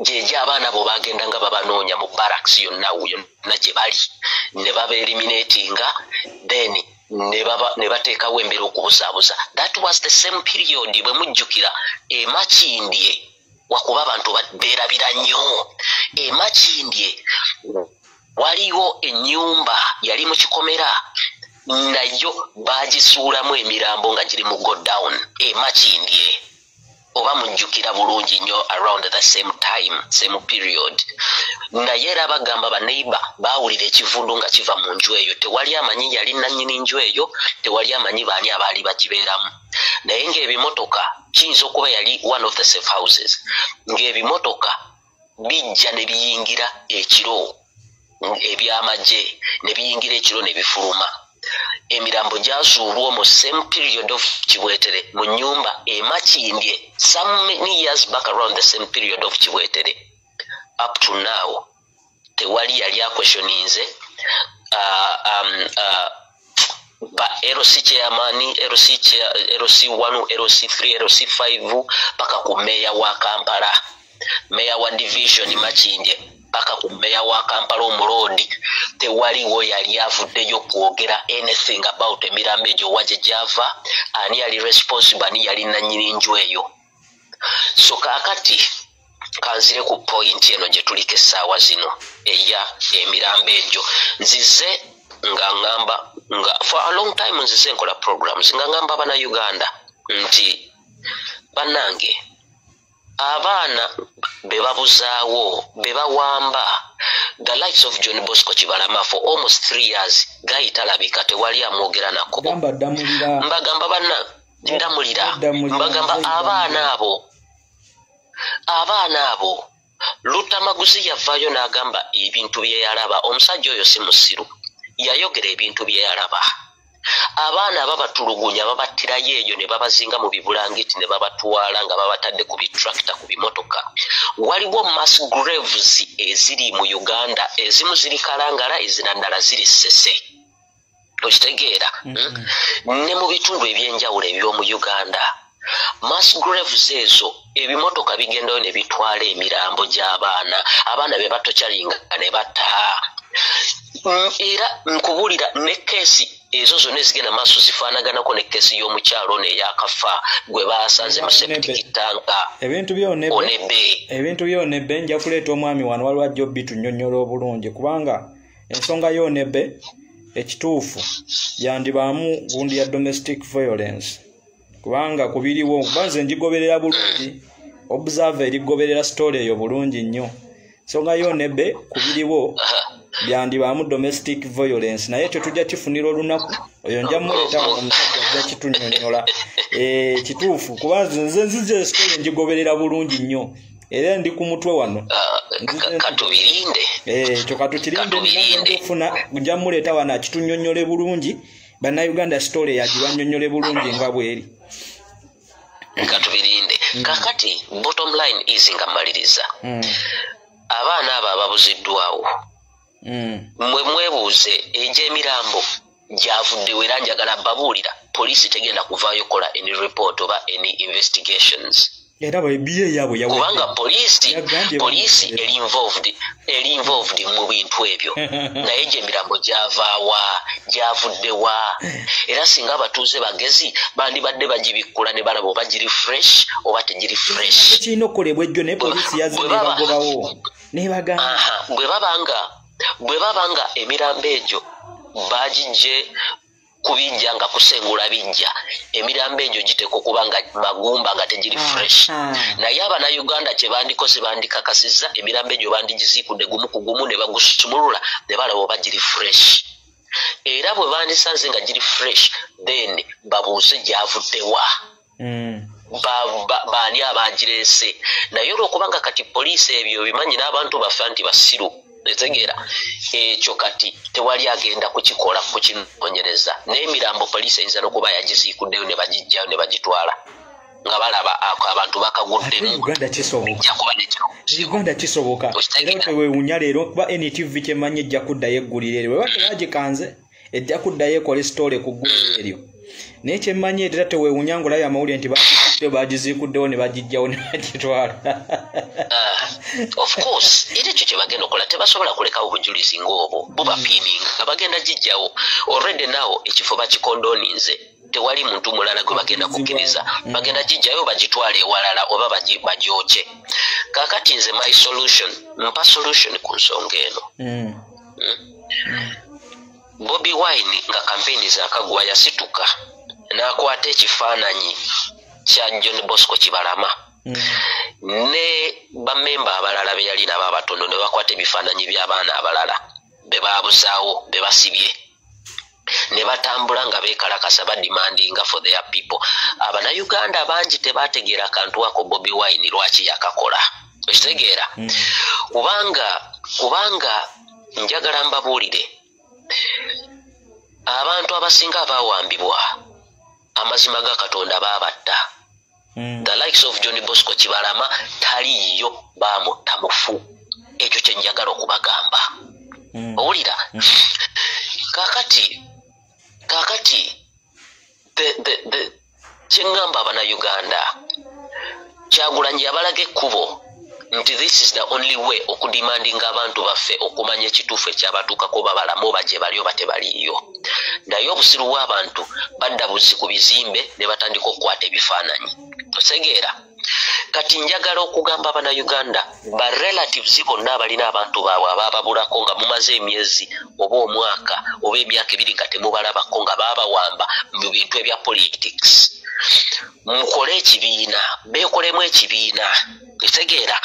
gyeje abaana bo bagenda nga babanoonya mu barracks yonna gye bali ne babaeliminatinga then ne bateekawo embeera okubuzaabuza. That was the same period bwe mujjukira Makindye wakuba abantu beerabira nnyo. Makindye waliwo ennyumba yali mu kikomera nayo bagisuulamu emirambo nga giri mu go down. Makindye oba mujjukira bulungi nnyo around the same time, same period. Naye era bagamba baneighbor baawulira ekivundu nga kiva mu nju eyo. Tewali amanyi yali nannyini nju eyo, tewali amanyi baani abaali bagibeeramu. Naye ng'ebimotoka kiyinza okuba yali one of the safe houses. Ng'ebimotoka bijja ne biyingira ekiro eby'amagye ne biyingira ekiro ne bifuluma. Emirambo gyazuulwa mu same period of Kibwetere mu nnyumba Makindye some many years back around the same period of Kibwetere. Up to now tewali yali akwestioninze ba LC chairman, LC 1, LC 3, LC 5 paka ku meya wa Kampala, meya wa division Makindye paka ku meya wa Kampala omulodi. Tewaliwo yali avuddeyo kwogera anything about emirambo egyo waje gyava, ani yali responsible, ani yali nannyini nju eyo. So kaakati kanzire ku point eno gye tuliko essaawa zino eya emirambo egyo. Nzize nga ngamba nga for a long time nzize nkola programs nga ngamba abana Uganda nti bannange abaana bebabuzaawo bebawamba the likes of John Bosco Kibalama for almost 3 years gayita labika tewali amwogera nako. Mbagamba banna ndamulira mbagamba abaana abo Lutamaguzi yavaayo n'agamba ebintu bye yalaba. Omusajja oyo si musiru, yayogera ebintu bye yalaba. Abaana babatulugunya babattirayo eyo ne babazinga mu bibulangiti ne babatwala nga babatadde ku bitractor ku bimotoka. Waliwo mass graves eziri mu Uganda, ezimu ziri Kalangala, ezirandala ziri Ssese. Okitegeera? Ne mu bitundu ebyenjawulo eby'omu Uganda mass graves ezo ebimotoka bigendayo ne bitwala emirambo gy'abaana, abaana be batokyalinga ne batta. Era nkubulira ne keesi ezo zonna ezigenda maaso zifaanaganako ne keesi y'omukyalo n'eyakafa gwe baasanze mu septic tanka. Ebintu byonebbe nja kuleeta omwami wano waliwo ajja obbitunnyonnyola obulungi kubanga ensonga yonebbe ekituufu yandibaamu gundi ya domestic violence kubanga kubiriwo kubanze njigoberera bulungi observer erigoberera story eyo bulungi nnyo. Ensonga yonebbe kubiriwo byandibaamu domestic violence naye tetujja kifunira olunaku oyo nja muleeta omusajja ajja kitunnyonnyola kituufu kubanze nze nzize story njigoberera bulungi nnyo era ndi ku mutwe wano katubirinde ekyo katukirinde nfuna nja muleeta wano akitunnyonnyole bulungi bannayuganda story yagibannyonnyole bulungi nga bweri katubirinde. Kakati bottom line is nga maliriza abaana abo ababuziddwawo mwe mwebuuze egy'emirambo gyavuddewo era njagala babuulira poliisi tegenda kuvaayo kola any report oba any investigations. Era babiye yabo yawe kubanga poliisi eri involved mu bintu ebyo naye gy'emirambo gyavaawa gyavuddewa era singa abatuuze bagezi bandibadde bagibikkula ne balaba oba giri fresh oba tegiri fresh. Kirina okukolebwa ejjo naye poliisi yazimbe bagobawo nebagamba bwe babanga emirambo egyo bagijje kubijja nga kusengula bijja emirambo egyo giteeka okuba nga magumba nga tegiri fresh. Naye abannayuganda kye bandikoze bandikakasizza emirambo egyo bandigiziikudde gumu ku gumu ne bagusumulula ne balaba oba giri fresh. Era bwe bandisanze nga giri fresh then babuuze gyavuddewa baani abagireese. Naye olwokubanga kati poliisi ebyo bimanyi n'abantu baffe nti basiru etegeera ekyo kati tewali agenda kukikola kukinonyereza n'emirambo poliisi eyinza n'okuba yagiziikuddeyo ne bagijjayo ne bagitwala nga balaba abantu bakaguddemu Uganda kisoboka era teweewunya leero kuba NTV kyemanye ejja kuddayo eggulire eryo weba tebagikanze ejja kuddayo ekola sitole ku ggulire eryo naye kyemanye era teweewunya ng'olabye amawulire nti bagiziikuddewo ne bagijjawo ne bagitwala of course era ekyo kye bagenda okukola tebasobola kulekawo obujulizi ng'obwo bubapiininga nga bagenda gijjawo already nawo ekifo bakikondoninze tewali muntu mulala gwe bagenda kukkiriza bagenda gijjayo bagitwale ewalala oba bagyoke kaakati nze my solution mpa solution ku nsonga eno Bobi Wine nga kampeni zaakagwa yasituka n'akwata ekifaananyi kya John Bosco Kibalama ne bamemba abalala be yali nabo abatono ne bakwata ebifaananyi by'abaana abalala be baabuzaawo be basibye ne batambula nga beekalakasa badimandinga for their people Abannayuganda bangi tebategeera akantu ako Bobi Wine lwaki yakakola okitegeera kubanga njagala mbabuulire abantu abasinga abaawambibwa amazima ga Katonda baabatta the likes of John Bosco Kibalama taliyo baamutta mufu ekyo kye njagala okubagamba owulira kakati kyengamba Abannayuganda Kyagulanyi yabalaga ekkubo nti this is the only way okudimandinga abantu baffe okumanya ekituufu ekyabatuukako babalamu oba gye bali oba tebaliyo naye obusiru bw'abantu badda buzi ku bizimbe ne batandika okukwata ebifaananyi otegeera kati njagala okugamba Abannayuganda ba relatives bonna abalina abantu baabwe abaababulako nga mumaze emyezi oba omwaka oba emyaka ebiri nga temubalabako nga baabawamba mu bintu ebya politics mukole ekibiina beekolemu ekibiina etegeera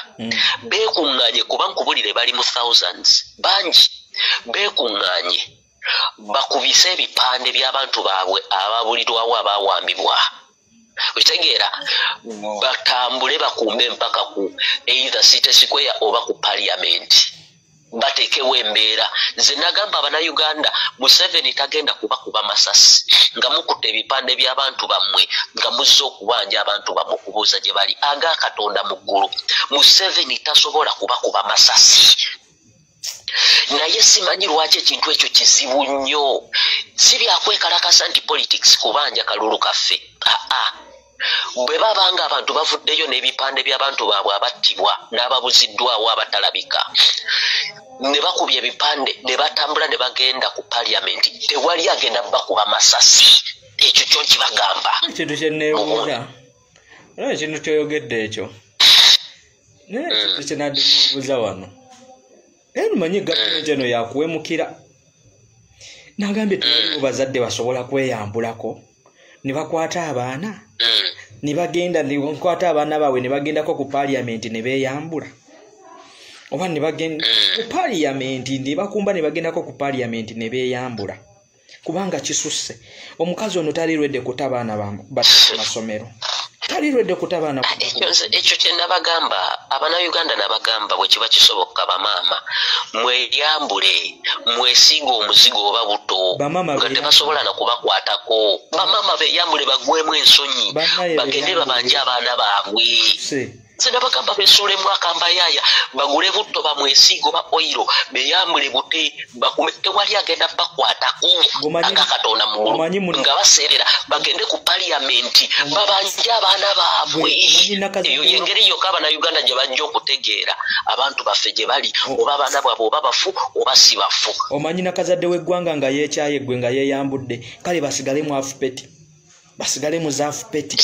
beekuŋŋaanye kuba nkubulire bali mu thousands bangi beekuŋŋaanye bakubise ebipande by'abantu baabwe ababulirwawo abaawambibwa okitegeera batambule bakumbe mpaka ku either City Square oba ku Parliament batekewo embeera nze nagamba Abannayuganda Museveni tagenda kuba masasi nga mukutte ebipande by'abantu bammwe nga muzze okubanja abantu bammwe okubuuza gye bali aga Katonda mu ggulu Museveni tasobola kuba masasi naye simanyi lwaki ekintu ekyo kizibu nnyo si byakwekalakasa nti politics kubanja kalulu kaffe bwe babanga abantu bavuddeyo n'ebipande by'abantu baabwe abattibwa n'ababuziddwawo abatalabika ne bakubya ebipande ne batambula ne bagenda ku Parliament tewali agenda bakuba masasi ekyo kyo kibagamba ekintu kyenneebuuza era ekintu kyoyogedde ekyo naye ekintu kyenaddebuuza wano era lumanyi gavumenti eno yakuwemukira nagambye tewaliwo bazadde basobola kweyambulako ne bakwata abaana ne bagenda ne bakwata abaana baabwe ne bagendako ku Parliament ne beeyambula oba ne bagenda ku Parliament ne bakumba ne bagendako ku Parliament ne beeyambula kubanga kisusse omukazi ono talirwedde kutabaana bamasomero talirwedde kutabaana ekyo kye nabagamba Abannayuganda nabagamba bwe kiba kisoboka bamaama mweyambule mwesiga omuzigo oba buto nga tebasobola nakubakwatako bamaama beeyambule bagwemu ensonyi bagende babanje abaana baabwe nze nabagamba besuulemu akambayaaya bagule butto bamwesiga oba oyiro beyambule bute bakume tewali agenda bakwatako aga Katonda mugulu nga baseerera bagende ku Parliament babanje abaana baabwe eyo yengeri yokka Abannayuganda gye bajja okutegeera abantu baffe gye bali oba abaana bwabwe oba bafu oba si bafu omanyi nakazadde w'eggwanga nga yeekyaye eggwe nga yeeyambudde kale basigalemu afupeti basigale mu zaafupeti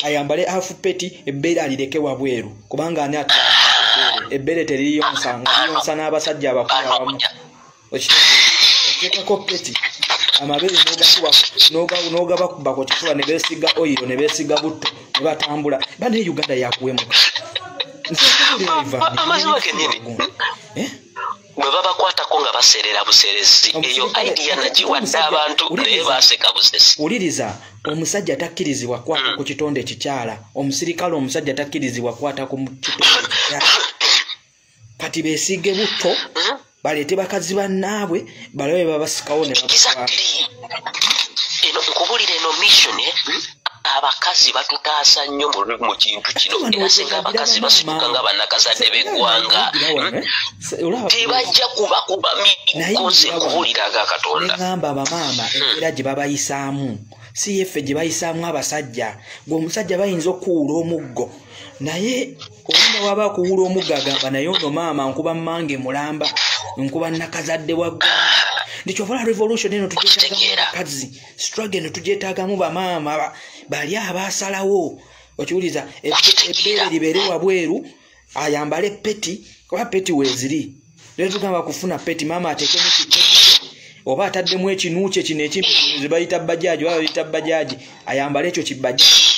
ayambale afupeti ebbeere alireke wabweru kubanga ani ebbeere teriyonsa nga liyonsa n'abasajja abakulu abamu okitekako peti amabeere n'ogabakuba ku kifuba ne beesiga oyiro ne beesiga butto ne batambula bane Uganda yakuwemuka amazima genyini bwe babakwatako nga baseerera buseerezi eyo idea nagiwadde abantu naye baaseka busesi wuliriza omusajja takkirizibwa kwata ku kitonde kikyala omusirikale omusajja takkirizibwa kwata ku kitonde kikyala kati beesiige butto baleete bakazi bannaabwe balabe babasikawo ne eno nkubulira eno mission abakazi batutaasa nnyo mu kintu kino era singa abakazi basituka nga bannakazadde b'eggwanga tebajja kubakuba mikonse nkubuliraga Katonda negamba bamaama embeera gye babayisaamu si yeffe gye bayisaamu abasajja gwe omusajja bayinza okuwula omuggo naye olina waba akuwula omuggo agamba naye ono maama nkuba mmange mulamba nkuba nakazadde wa ggwanga ndikyova revolution eno tugyetaagamu abakazi struggle eno tugyetaagamu bamaama bali abasalawo okiwuliza ebbeere libeere wabweru ayambale peti kuba peti weeziri leero tugamba kufuna peti maama ateekemu kipeti oba ataddemu ekinuukye kino ekimpi zebayita bajaaji oba bayita bajaaji ayambale ekyo kibajaaji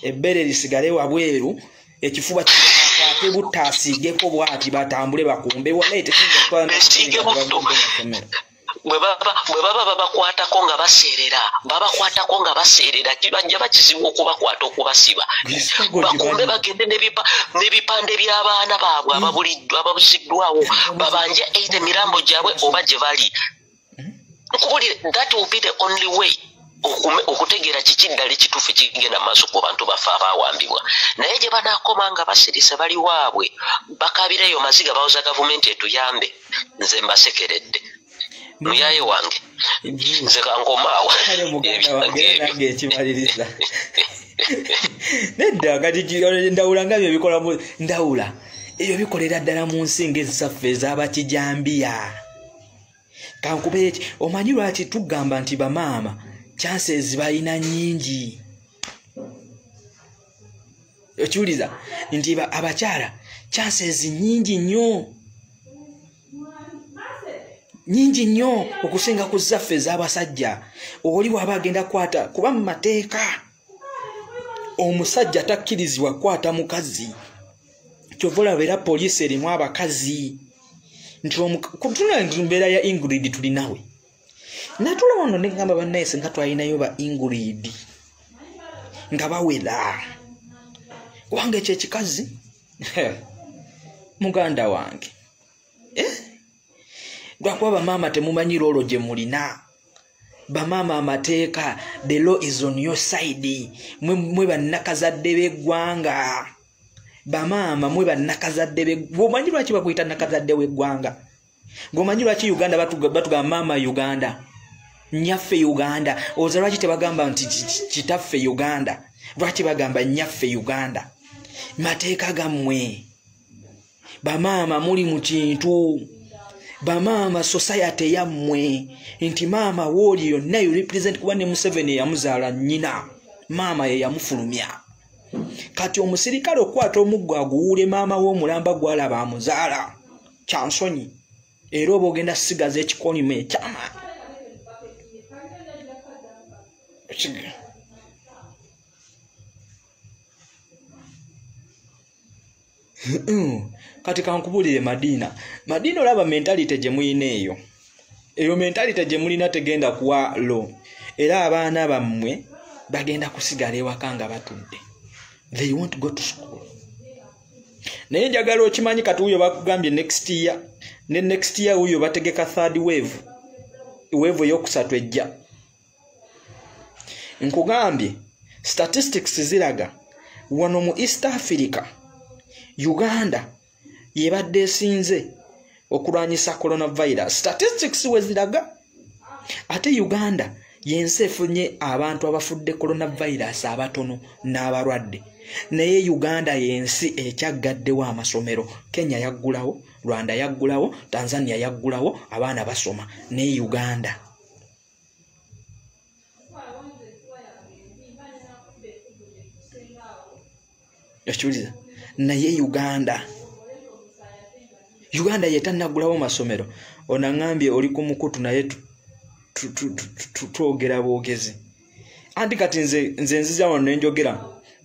ebbeere lisigale wabweru ekifuba kikwate butta asiigeko bwati batambule bakumbe waleete bwe baba babakwatako nga baseerera kibajja bakizibu okubakwata okubasiba bakumbe bagende n'ebipande by'abaana baabwe ababuziddwawo babanja either emirambo gyabwe oba gye bali nkubulire that will be the only way okutegeera kiki ddala ekituufu kigenda mu maaso ku bantu baffe abaawambibwa naye gye banaakoma nga basirise bali waabwe bakabireyo maziga bawoza gavumenti etuyambe nze mbasekeredde muyaye wange nze kankomaawo ebyange ekimaliriza nedda kati ndawula nga byo bikola ndawula ebyo bikolera ddala mu nsi ng'ezisaffe ez'abakijambiya kankube eki omanyi lwaki tugamba nti bamaama chances balina nnyingi okiwuliza nti abakyala chances nnyingi nnyo okusinga ku zaffe ez'abasajja oli bw'aba agenda kwata kuba mu mateeka omusajja takkirizibwa kwata mukazi kyova olaba era poliisi erimu abakazi nti kutuna embeera ya Ingrid tulinawe natula wano negamba bannaye nga twalinayo ba Ingrid nga bawera kubanga ekyo ekikazi muganda wange lwakuba bamaama temumanyira olwo gye mulina bamaama amateeka the law is on your side mwe bannakazadde b'eggwanga bamaama mwe bannakazadde bwomanyi lwaki bakuyita nakazadde w'eggwanga ng'omanyi lwaki Uganda batugamba maama Uganda nnyaffe Uganda oza lwaki tebagamba nti kitaffe Uganda lwaki bagamba nnyaffe Uganda mateeka gammwe bamaama muli mu kintu bamaama society yammwe nti maama wooli yonna you represent kuba ne Museveni eyamuzaala nnyina maama ye yamufulumya kati omusirikale okwata omuggo aguwuule maama w'omulamba gwalaba amuzaala kyansonyi era oba ogenda sigaza ekikolimo ekyamaanyi kati kankubulire Madina olaba mentality gye muyina eyo mentality gye mulina tegenda kuwa lo era abaana bammwe bagenda kusigala ewaka nga batudde they won't go to school naye njagala okimanyi kati uyo bakugambye next year ne next year uyo bategeka third wave yokusatu ejja nkugambye statistics ziraga wano mu East Africa Uganda yebadde esinze okulwanyisa coronavirus statistics weziraga ate Uganda yensi efunye abantu abafudde coronavirus abatono n'abalwadde naye Uganda yensi ekyaggaddewo amasomero Kenya yaggulawo Rwanda yaggulawo Tanzania yaggulawo abaana basoma ne Uganda yachuliza naye Uganda yetannaggulawo masomero onangambye oli ku mukutu naye twogera boogezi anti kati nze nziza wano nenjogera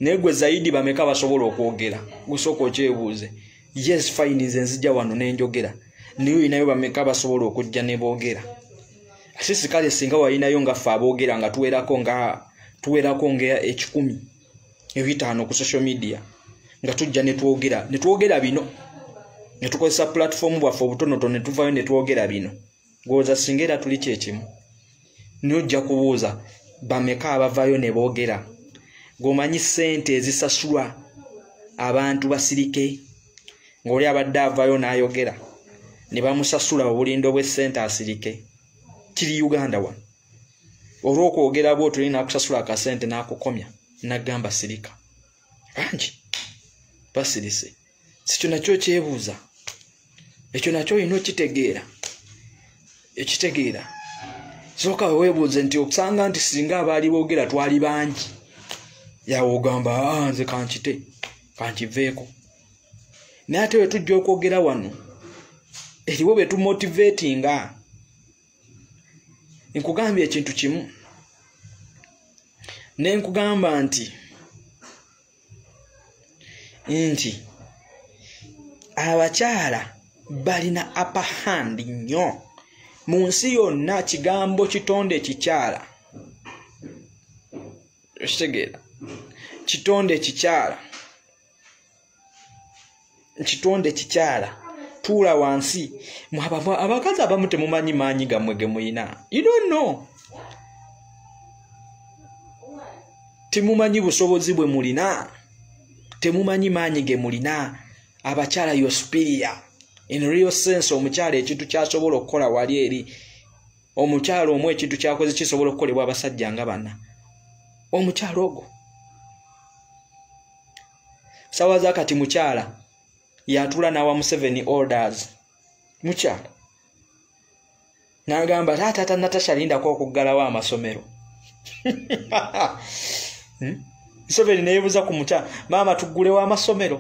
negwe zaidi bameka basobola okwogera gusooka okyebuuze yes fine nze nzija wano nenjogera niyo inayo bameka basobola okujja ne boogera asisi kale singa walinayo nga ffe aboogera nga tuwerako nga 10 ebitaano ku social media nga tujja ne twogera bino ne tukozesa platform bwaffe obutonotono ne tuvayo ne twogera bino ngooza singa era tuli kyekimu nojja kubuuza bameka abavayo ne boogera ng'omanyi ssente ezisasulwa abantu basirike ng'oli abadde avayo n'ayogera ne bamusasula obulindo bw'essente asirike kiri Uganda wano olw'okwogera bw'otyo oli n'akusasula akasente n'akukomya n'agamba sirika angi basirise sikyo nakyo kyebuuza ekyo nakyo olina okitegeera sooka weebuuze nti okusanga nti singa abaali boogera twali bangi yawe ogamba nze kankite kankiveeko naye ate wetujja okwogera wano eriwo betumotivatinga nkugambye ekintu kimu ne nkugamba nti abakyala balina upper hand nnyo mu nsi yonna kigambo kitonde kikyala ekitegeera kitonde kikyala tuula wansi abakazi abamu temumanyi maanyi gammwe ge muyina you don't know temumanyi busobozi bwe mulina temumanyi maanyi ge mulina abakyala yo superior in real sense omukyala ekintu kyasobola okukola wali eri omukyala omu ekintu kyakoze kisobola okukolebwa abasajja nga bana omukyala ogwo sawa zakati mukyala yatula nawa mu 7 orders mukyala n'agamba taata Natasha lindako okuggalawo amasomero Museveni neyebuza ku mukyala maama tuggulewo amasomero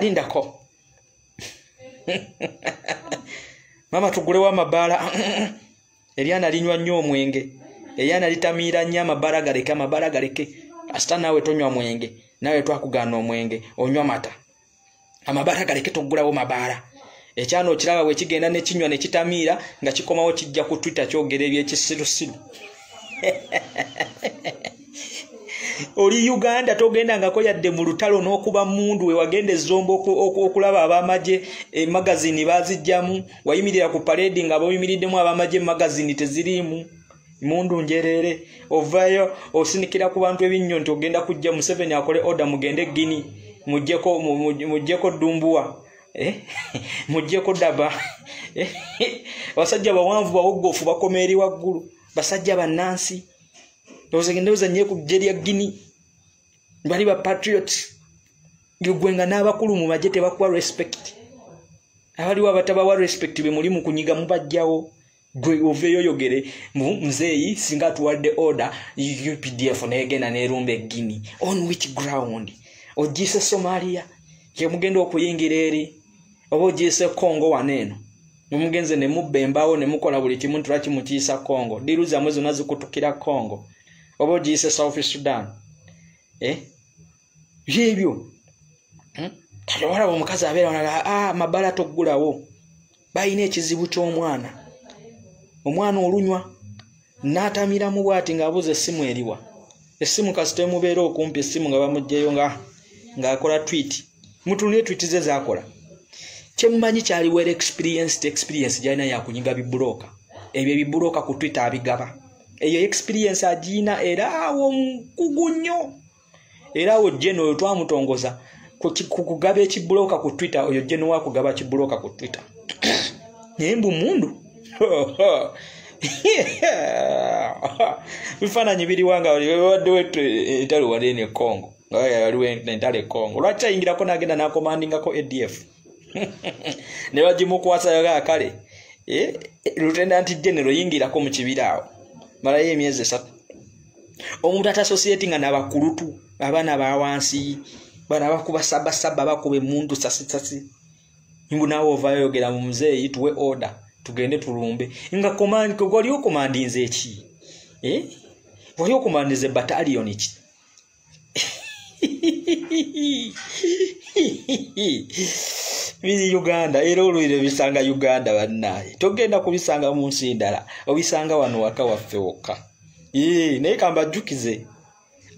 lindako mama tuggulewo amabaala Eliana linywa nnyo omwenge Eliana litamiira nnyo amabaala galeke asita naawe tonywa mwenge nawe twakugaana omwenge onywa mata amabaala galeke toggulawo mabaala ekyano okiraba bwe kigenda ne kinywa ne kitamiira nga kikomawo kijja ku Twitter kyogera ebyekisirusiru oli Uganda togenda nga ko yadde mu lutalo n'okuba mundu we wagenda ezombo okulaba abamaje magazine bazijjamu wayimirira ku parade nga bayimiriddemu abamaje magazine tezirimu mundu njerere ovayo osinikira ku bantu ebinnyo nti ogenda kujja Museveni akole order mugende Gini mujjeko Dumbuwa mujjeko Daba basajja bawanvu bawogofu bakomeeri waggulu basajja bannansi ndowooza nnyo ku ggye Gini bali ba patriots gwenga n'abakulu mu magye tebakuwa respect abaliwo abatabawa respect be muli mu kunyiga mubajjawo gwe oveyo yogere muzeeyi singa tuwadde order UPDF neegenda n'erumba Gini on which ground ogise Somalia yemugenda okuyingira eri oba ogise Congo waneeno mumugenze ne mubba embaawo ne mukola buli kimu tulakimukiisa Congo diruza mwezi nazikutukira Congo oba ogise South Sudan yebyo kati walaba omukazi abeera wanaga mabaala toggulawo balina ekizibu ky'omwana olunywa n'atamira mu bwati ng'abuza essimu eriwa essimu kasita emubeera okumpi essimu nga bamugjeyo ng'akola tweet mutunule tweet ze z'akola kyemumanyi kyaliwo experience gyalina yakunyiga bibuloka ebyo ebibuloka ku Twitter abigaba eyo experience agina era awo mukugu nnyo era awo jeno oyo twamutongoza kugaba ekibuloka ku Twitter oyo jeno wakugaba kibuloka ku Twitter naye mbu mundu bifaananyi biriwanga waddewo entale wali ne Congo waliwo entale Congo lwaki ayingirako n'agenda n'akomandingako ADF ne bagimukwasa akale Lieutenant General yingirako mu kibira awo malayo emyezi 3 omuntu atasosietinga n'abakulutu abaana bawansi bana bakuba sabasaba bakuba emundu sasitsasi ingu nawo ovayo yogera mu muzeeyi tuwe order tugende tulumbe nga command ko goli okomandinze eki wali okomandize battalion eki bili Uganda era olwire bisanga Uganda bannaye togenda kubisanga mu nsi ndala obisanga wano waka waffe wokka naye kambajjukize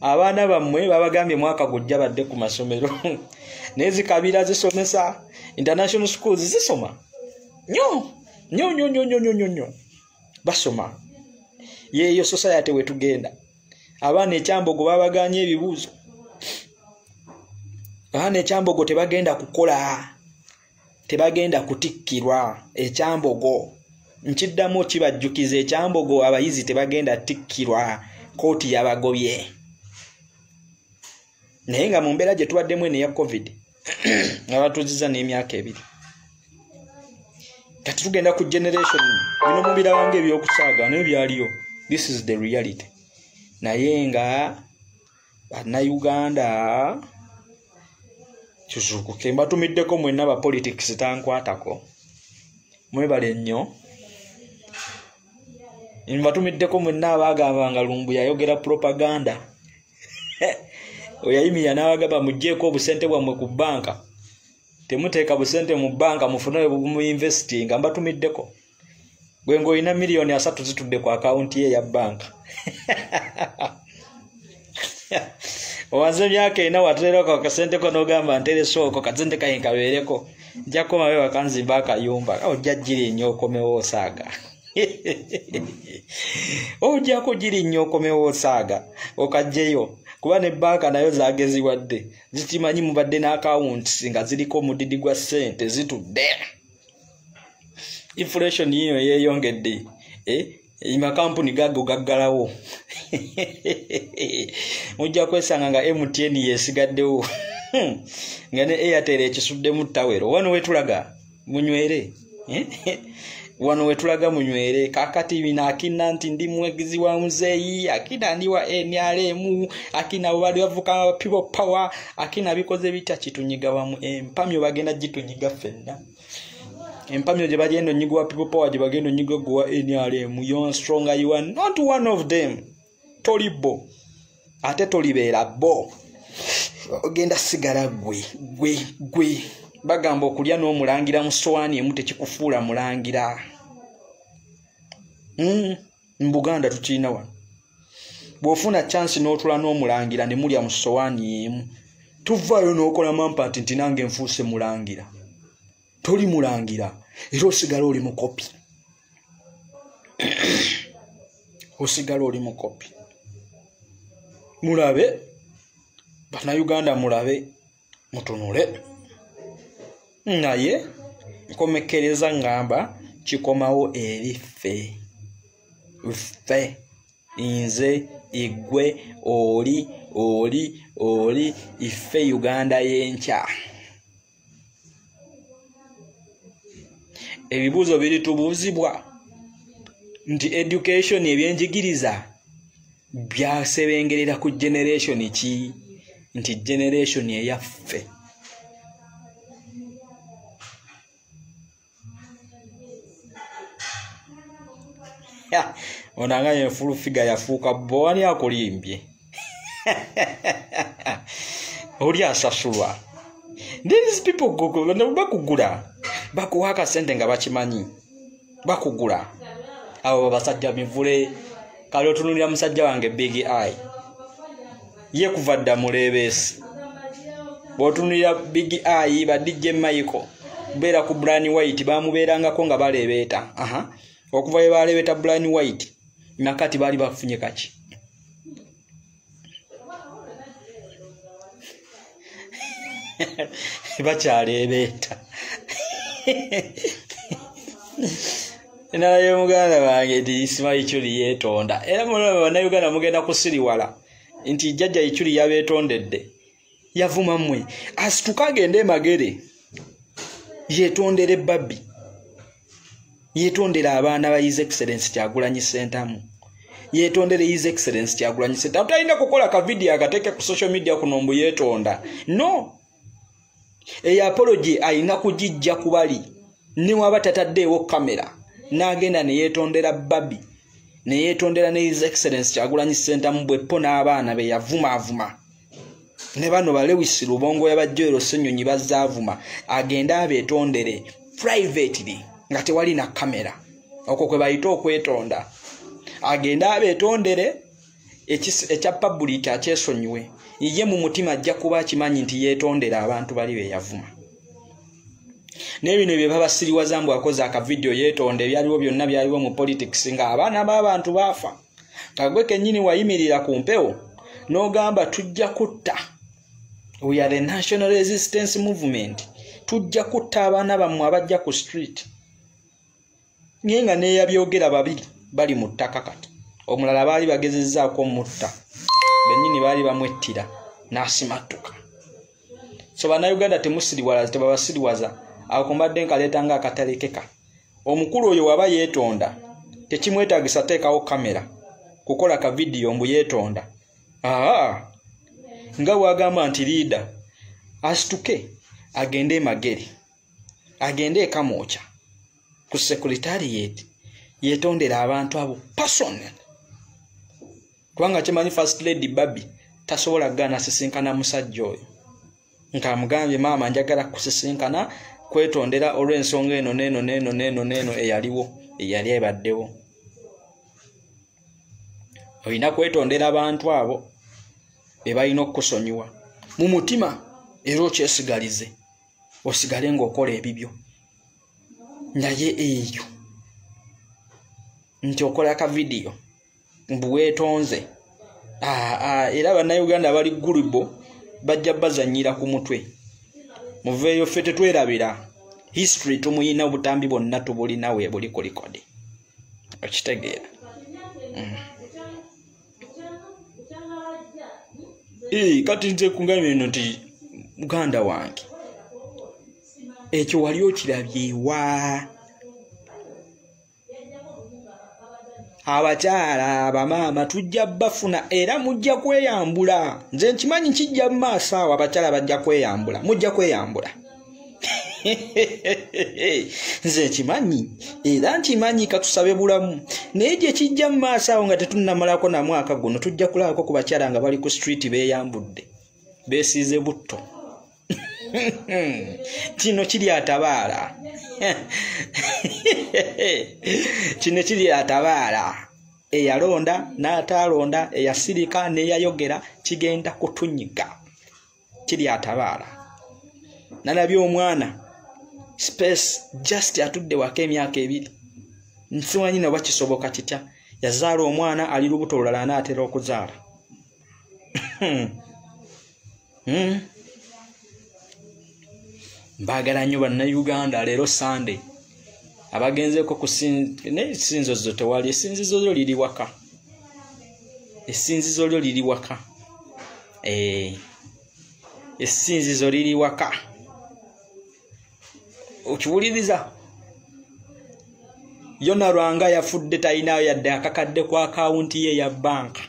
abaana bammwe babagambye mwaka gujja badde ku masomero nezikabira zisomesa international schools zisoma nyo basoma yeyo society wetugenda abaana ekyambogo babaganye ebibuuzo abaana ekyambogo tebagenda kukola tebagenda kutikkirwa ekyambogo nkiddamu kibajjukiza ekyambogo abayizi tebagenda tikkirwa kooti yabagobye naye nga mu mbeera gye tubaddemu eno ya covid nga batuuziza n'emyaka 2 kati tugenda ku generation bino mubiraba ng'ebyokusaaga n'ebyaliyo. This is the reality. Naye nga bannayuganda kyuzuukuke mbatumiddeko mwenna ba politics tankwatako mwebale nnyo mbatumiddeko mwenna abaagambanga Lumbu yayogera propaganda oyayimiya n'abagamba mugjeeko obusente bwammwe ku banka temuteeka busente mu banka mufune mu investing mbatumiddeko gwe ng'olina miliyoni 3 zitudde ku akaunti ye ya banka owanze emyaka 4 watereko akasente ko n'ogamba nteresoko kazente kayinkabeereko nja komabe wakanzimba akayumba ojja ggiri nnyo okomewo osaaga ojja kugiri nnyo okomewo osaaga okajjeyo kuba ne banka nayo zaageziwadde zikimanyi mubadde n'akawunti nga ziriko omudidi gwa ssente zitudde inflation yiyo yeeyongedde amakampuni gago gaggalawo mujja kwesanga nga MTN yesigaddewo nga ne Airtel ekisuddemu ttawero wano wetulaga munywere wano wetulaga munywere kakati bina akina nti ndi mwegizi wa muzeeyi akina ndi wa NRM akina wali wavuka people power akina bikoze bita kitunyiga wa empamyo bagenda gitunyiga fenna empamyo je bagenda nyigwa people power je bagenda nyigwa gwa NRM you stronger you are not one of them tolibo ate tolibera bo ogenda sigara gwe bagamba okulya n'omulangira mu sowani emu tekikufuula mulangira Mbuganda tukirina wano bw'ofuna chance n'otula n'omulangira ne mulya mu sowani emu tuvaayo n'okola mampati nti nange nfuuse mulangira toli mulangira era osigala oli mukopi osigala oli mukopi mulabe bannayuganda mulabe mutunule naye nkomekereza ngamba kikomawo eri ffe nze igwe oli ife Uganda y'enkya ebibuuzo biri tubuuzibwa nti education ebyenjigiriza byasebengerera ku generation ki nti generation eyaffe onanga ye full figure yafuuka bwani akulimbye oli asasulwa these people bakugula bakuwa akasente nga bakimanyi bakugula abo basajja mivule kale otunulira musajja wange Big Eye ye kuva dda mulebesi bw'otunulira Big Eye ba DJ Michael beera ku Brian White bamubeerangako nga balebeeta okuva ye balebeeta Brian White nakati bali bafunye kaki bakyalebeeta naye muganda wange nti Isima Ichuli yeetonda era mulaba bannayuganda mugenda kusiriwala nti jjajja Ichuli yabeetondedde yavuma mmwe asituka agende Magere yeetondere babbi yeetondera abaana ba His Excellency Kyagulanyi Ssentamu yeetondere His Excellency Kyagulanyi Ssentamu talina kukola ka video akateeke ku social media kuno mbu yeetonda no eya apology ayina kugijja kubali ne waba tataddeewo kamera n'agenda ne yeetondera babbi ne yeetondera ne His Excellency Kyagulanyi Ssentamu bweppo n'abaana be yavumaavuma ne bano balewisi Lubongo yabajjoero Ssenyonyi bazzaavuma agenda abeetondere privately nga tewali na kamera okwo kwe bayita okwetonda agenda abeetondere ekya public akyesonyiwe ye mu mutima ajja kuba akimanyi nti yeetondera abantu bali be yavuma Nebino bye baba siriwaza mbu akoze aka video yetonde byaliwo byonna byaliwo mu politics nga abaana b'abantu bafa. Kagwe kennyini wayimirira ku mpewo n'ogamba tujja kutta. We are the National Resistance Movement. Tujja kutta abaana bammwe abajja ku street. Nyenga neyabyogera babiri bali mu ttaka kati. Omulala baali bagezezzaako mutta. Bennyini baali bamwettira n'asimattuka. So bannayuganda tebabasiriwaza akombadde nkaleeta nga akatalekeka. Omukulu oyo waba yeetonda tekimwetaagisa teekawo kamera kukola ka video mbu yeetonda. Nga bwagamba nti liida asituke agende emagere agende ekamooca ku secretariat yeetondera abantu abo personal. Kubanga kimanyi First Lady Babi tasobola gana sisinkana musajja oyo. Nka mugambye maama njagala kusisinkana kwetondera olw'ensonga eno neno eyali ebaddewo. Olina kwetondera abantu abo be balina okusonyiwa mu mutima era okyesigalize osigale ng'okola ebibyo. Naye eyo nti okola ka video mbu weetonze. Era bannayuganda bali gulubo bajja bazanyira ku mutwe. Muveeyo ffe tetwerabira. History tumuyina obutambi bonna tubulina we buli ku likodi. Okitegeera. Kati nze kungambye eno nti muganda wange ekyo wali okirabye wa abakyala abamaama tujja bafuna era mujja kweyambula. Nze nkimanyi kijja mu maaso awo abakyala bajja kweyambula. Mujja kweyambula. Nze nkimanyi era nkimanyi katusabe bulamu. Naye gye kijja mu maaso awo nga tetunnamalako na mwaka guno tujja kulabako ku bakyala nga bali ku street beeyambudde beesiize butto. Kino kiri atabaala. Kino kiri atabaala. Eyalonda n'atalonda, eyasirika n'eyayogera kigenda kutunyiga. Kiri atabaala. Nalabye omwana space just atudde waka emyaka 2. Nsimanyi na bakisoboka kitya. Yazaala omwana ali lubuto olulala anaatera okuzaala. Mbagala nnyo bannayuganda leero Sunday abagenzeko ku sinzo zo tewali. Esinzizo lyo liri waka. Esinzizo lyo liri waka. Esinzizo liri waka. Okiwuliriza? Yona Lwanga yafudde talinayo yadde akakadde ku akawunti ye ya banka.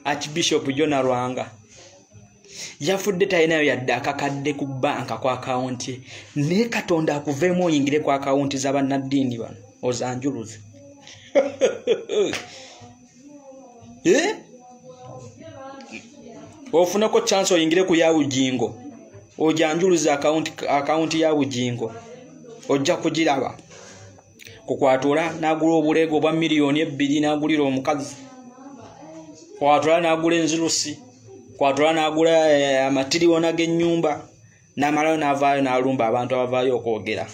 Archbishop Yona Lwanga yafudde talinayo yadde akakadde ku banka ku akawunti ye. Ne Katonda akuveemu oyingire ku akawunti z'abannaddiini bano ozanjuluze. Ofunako chance oyingire ku ya Bugingo ojanjuluze akawunti ya Bugingo ojja kugiraba. Kukwatula n'agula obulego bwa miliyoni 2 n'agulira omukazi. Kwatula n'agula enzirusi. Kwatula n'agula amatiriyona g'ennyumba. N'amalayo n'avaayo n'alumba abantu abavaayo okwogera.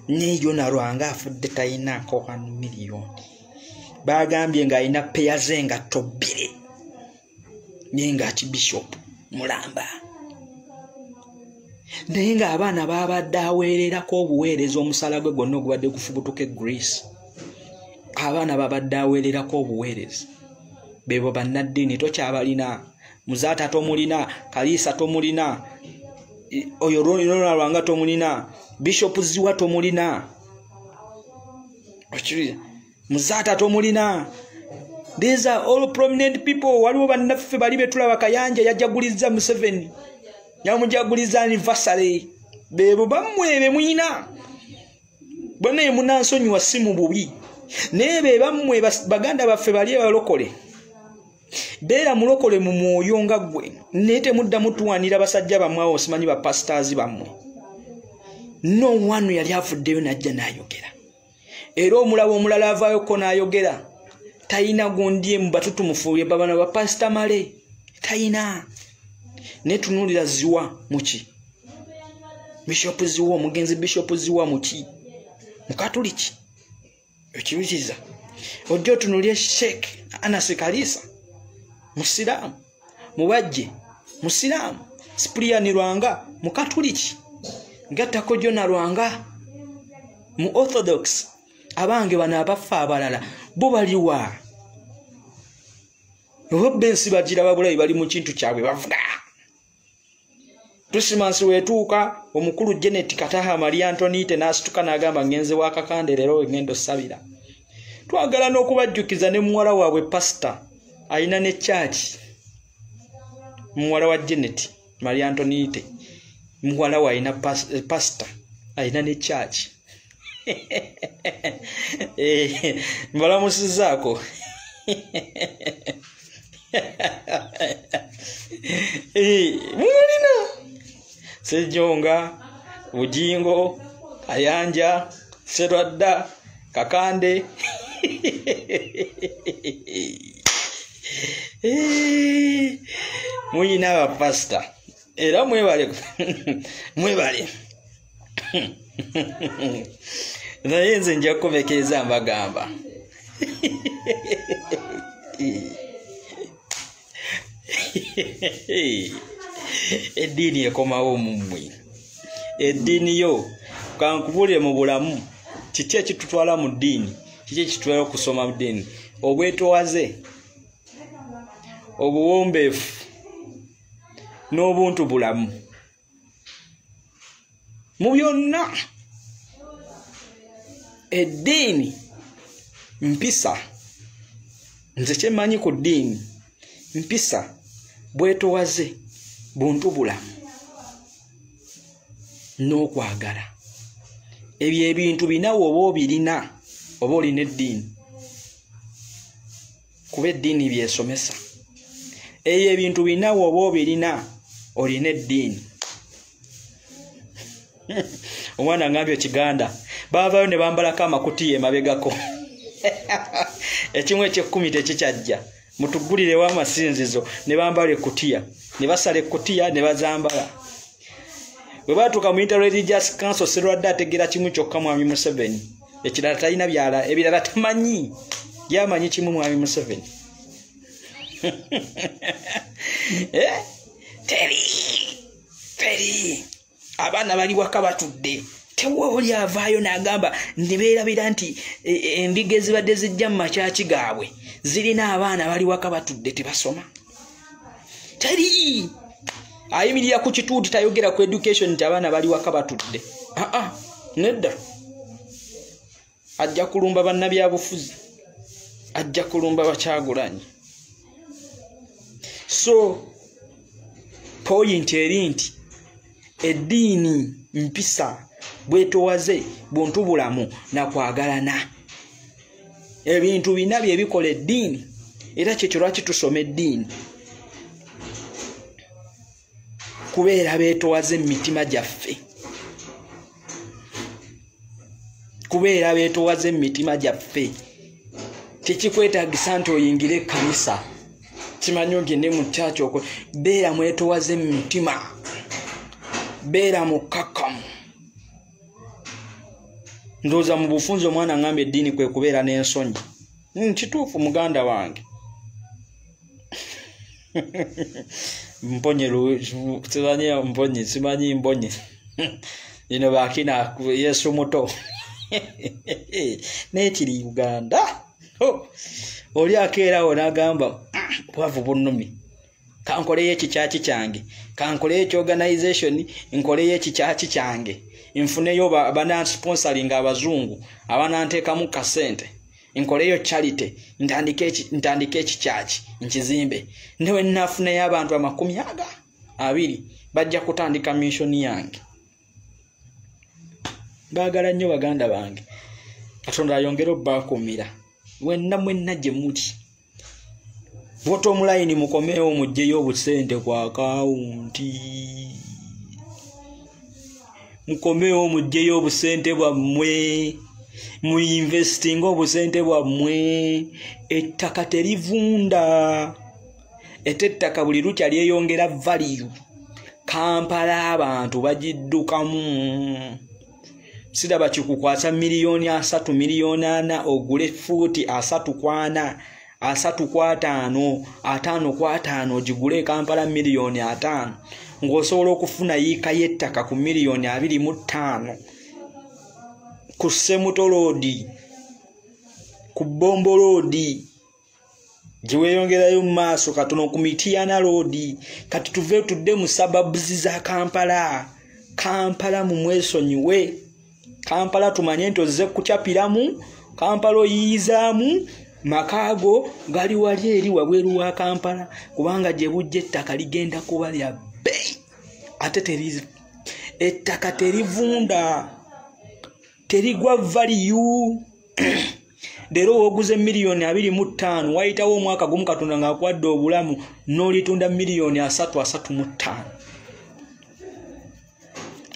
Niyo na Lwanga afudde tayinaako 1 miliyoni. Bagambye ng'alina peya ze nga tobbire. Nyenga Archbishop mulamba. Naye ng'abaana babadde aweererako obuweereza omusala gwe gwonna ogubadde gufubutuka Greece. Abaana babadde aweererako obuweereza. Bebo bannaddiini tokyabalina. Muzaata tomulina. Kaliisa tomulina. Oyo Lwanga tomulina. Bishop Ziwa tomulina. Muzaata tomulina. These are all prominent people. Waliwo bannaffe bali betulaba Kayanja yajagulizza Museveni. Yamujaguliza anniversary. Bebo bammwe be muyina. Bonna ye munansonyiwa si mu bubi. Naye be bammwe baganda baffe bali balokole. Beera mulokole mu mwoyo nga ggwe. Naye temuddamu tuwanira basajja bammwe abo simanyi ba pastors bammwe. No one yali afuddeyo najja n'ayogera. Era omulala avaayo ko n'ayogera. Tayina gondie mu batutumufu babana ba Pastor Male. Tayina. Netunulira Ziwa muki. Bishop ziwa mugenzi bishop ziwa muki mukatoliki ekirukiza ojjo tunulie Sheikh Anas Kalisa musiramu mubajje musiramu Cyprian Lwanga mukatoliki ngattako Jona Lwanga mu orthodox abange bana abafa abalala bo baliwa Bensi bagira babulayi bali mu kintu kyabwe bavuga Tusimansi wetuuka omukulu Janet Kataha Maria Antonite n'asituka n'agamba ngenze wa Kakande leero ngendo sabira twagala n'okubajjukiza ne muwala waabwe pastor ayina ne church muwala wa Janet Maria Antonite muwala wa ayina pastor ayina ne church mbalamusizaako mulina Sejonga Bujingo Ayanja Serwadda Kakande muyina ba pastor era mwebale mwebale naye nze nja kubekeeza mbagamba eddiini ekomawo mumwe eddiini yo kankubulire mu bulamu kiki ekitutwala mu ddiini kiki ekitutwala okusoma mu ddiini obwetowaze obuwombeefu n'obuntu bulamu mu byonna eddiini mpisa nze kyemanyi ku ddiini mpisa bwetowaze buntu bulamu n'okwagala ebyo ebintu binawo oba obirina oba olina eddiini kuba eddiini byesomesa ebyo ebintu binawo oba obirina olina eddiini omwana ngambye Kiganda baavaayo ne bambalako amakutiya emabegako ekimu eky'ekkumi tekikyajja mutugulirewo amasinzizo ne bambala ekkutiya ne basala ekkutiya ne bazambala bwe baatuuka mu Inter-Religious Council Serwadda ategeera kimu kyokka Mwami Museveni ekirala talina byala ebirala tamanyi yamanyi kimu Mwami Museveni teri abaana bali waka batudde tewe oli avaayo n'agamba nebeerabira nti endiga ezibadde zijja mu makyaki gaabwe zirina abaana bali waka batudde tebasoma teri ayimirira ku kituuti tayogera ku education nti abaana bali waka batudde nedda ajja kulumba bannabyabufuzi ajja kulumba Bakyagulanyi so point eri nti eddiini mpisa bwetowaze buntu bulamu na kwagalana ebintu bina bye bikola eddiini era kyekyo lwaki tusoma eddiini kubeera beetowaze mu mitima gyaffe kubeera beetowaze mu mitima gyaffe tekikwetaagisa nti oyingire ekkanisa kimanyi ogende mu kyaki okwo beera mwetowaze mu mitima beera mukkakkamu ndowooza mu bufunzi omwana ngamba eddiini kwe kubeera n'ensonyi kituufu muganda wange mponye simanyi mbonye ino bakina Yesu muto n'ekiri Uganda oli akeerawo n'agamba bwavu bunnumi kankoleyo ekikyaki kyange kankoleyo ekyorganization nkoleyo ekikyaki kyange nfuneyo banasponsoring abazungu abananteekamu kasente nkoleyo charity ntandike ekikyaki nkizimbe newe nafunayo abantu 20 bajja kutandika mission yange baagala nnyo baganda bange Katonda ayongere obbakumira mwenna gye muli bottom line mukomeyo mujjeyo obusente kwa akaunti mukomeyo mujjeyo obusente bwammwe mu investing obusente bwammwe ettaka terivunda ettaka buli lukya lyeyongera value Kampala abantu bagiddukamu. Siraba kikukwasa miliyoni 3 miliyoni 4 ogule futi 3 kwa 4 3 kwa 5 5 kwa 5 jigule Kampala miliyoni 5 ngosobola okufuna yika yettaka ku miliyoni 25 ku Semuto Road ku Bombo Road jiweyongerayo maaso katono ku Mitiana Road kati tuve tudde mu suburbs za Kampala mu mwesonyiwe Kampala tumanye ntoze kuchapiramu Kampala oyizaamu makago gali wali eri wabweru wa Kampala kubanga je bujje ettaka ligenda kuba lya bei ate terizi ettaka terivunda terigwa value dero oguze miliyoni 25 waitawo omwaka gumu Katonda ngakwadde obulamu nolitunda miliyoni 3.5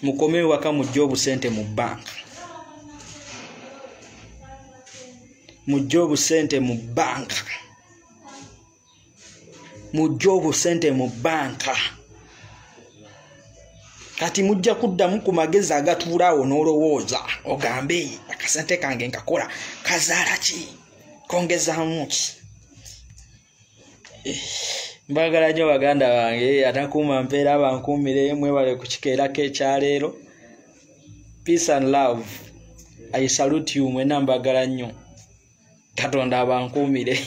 mukome waka mu job sente mu bank mu job sente mu bank mu job sente mu banka kati mujja kuddamu ku magezi agatuulaawo n'olowooza ogambe akasente kange nkakola kazaala ki kongezaamu ki mbagala nnyo baganda bange atakuuma mpeera bankuumire mwebale ku kikeera k'ekyaleero. Peace and love. I salute you mwena mbagala nnyo Katonda abankuumire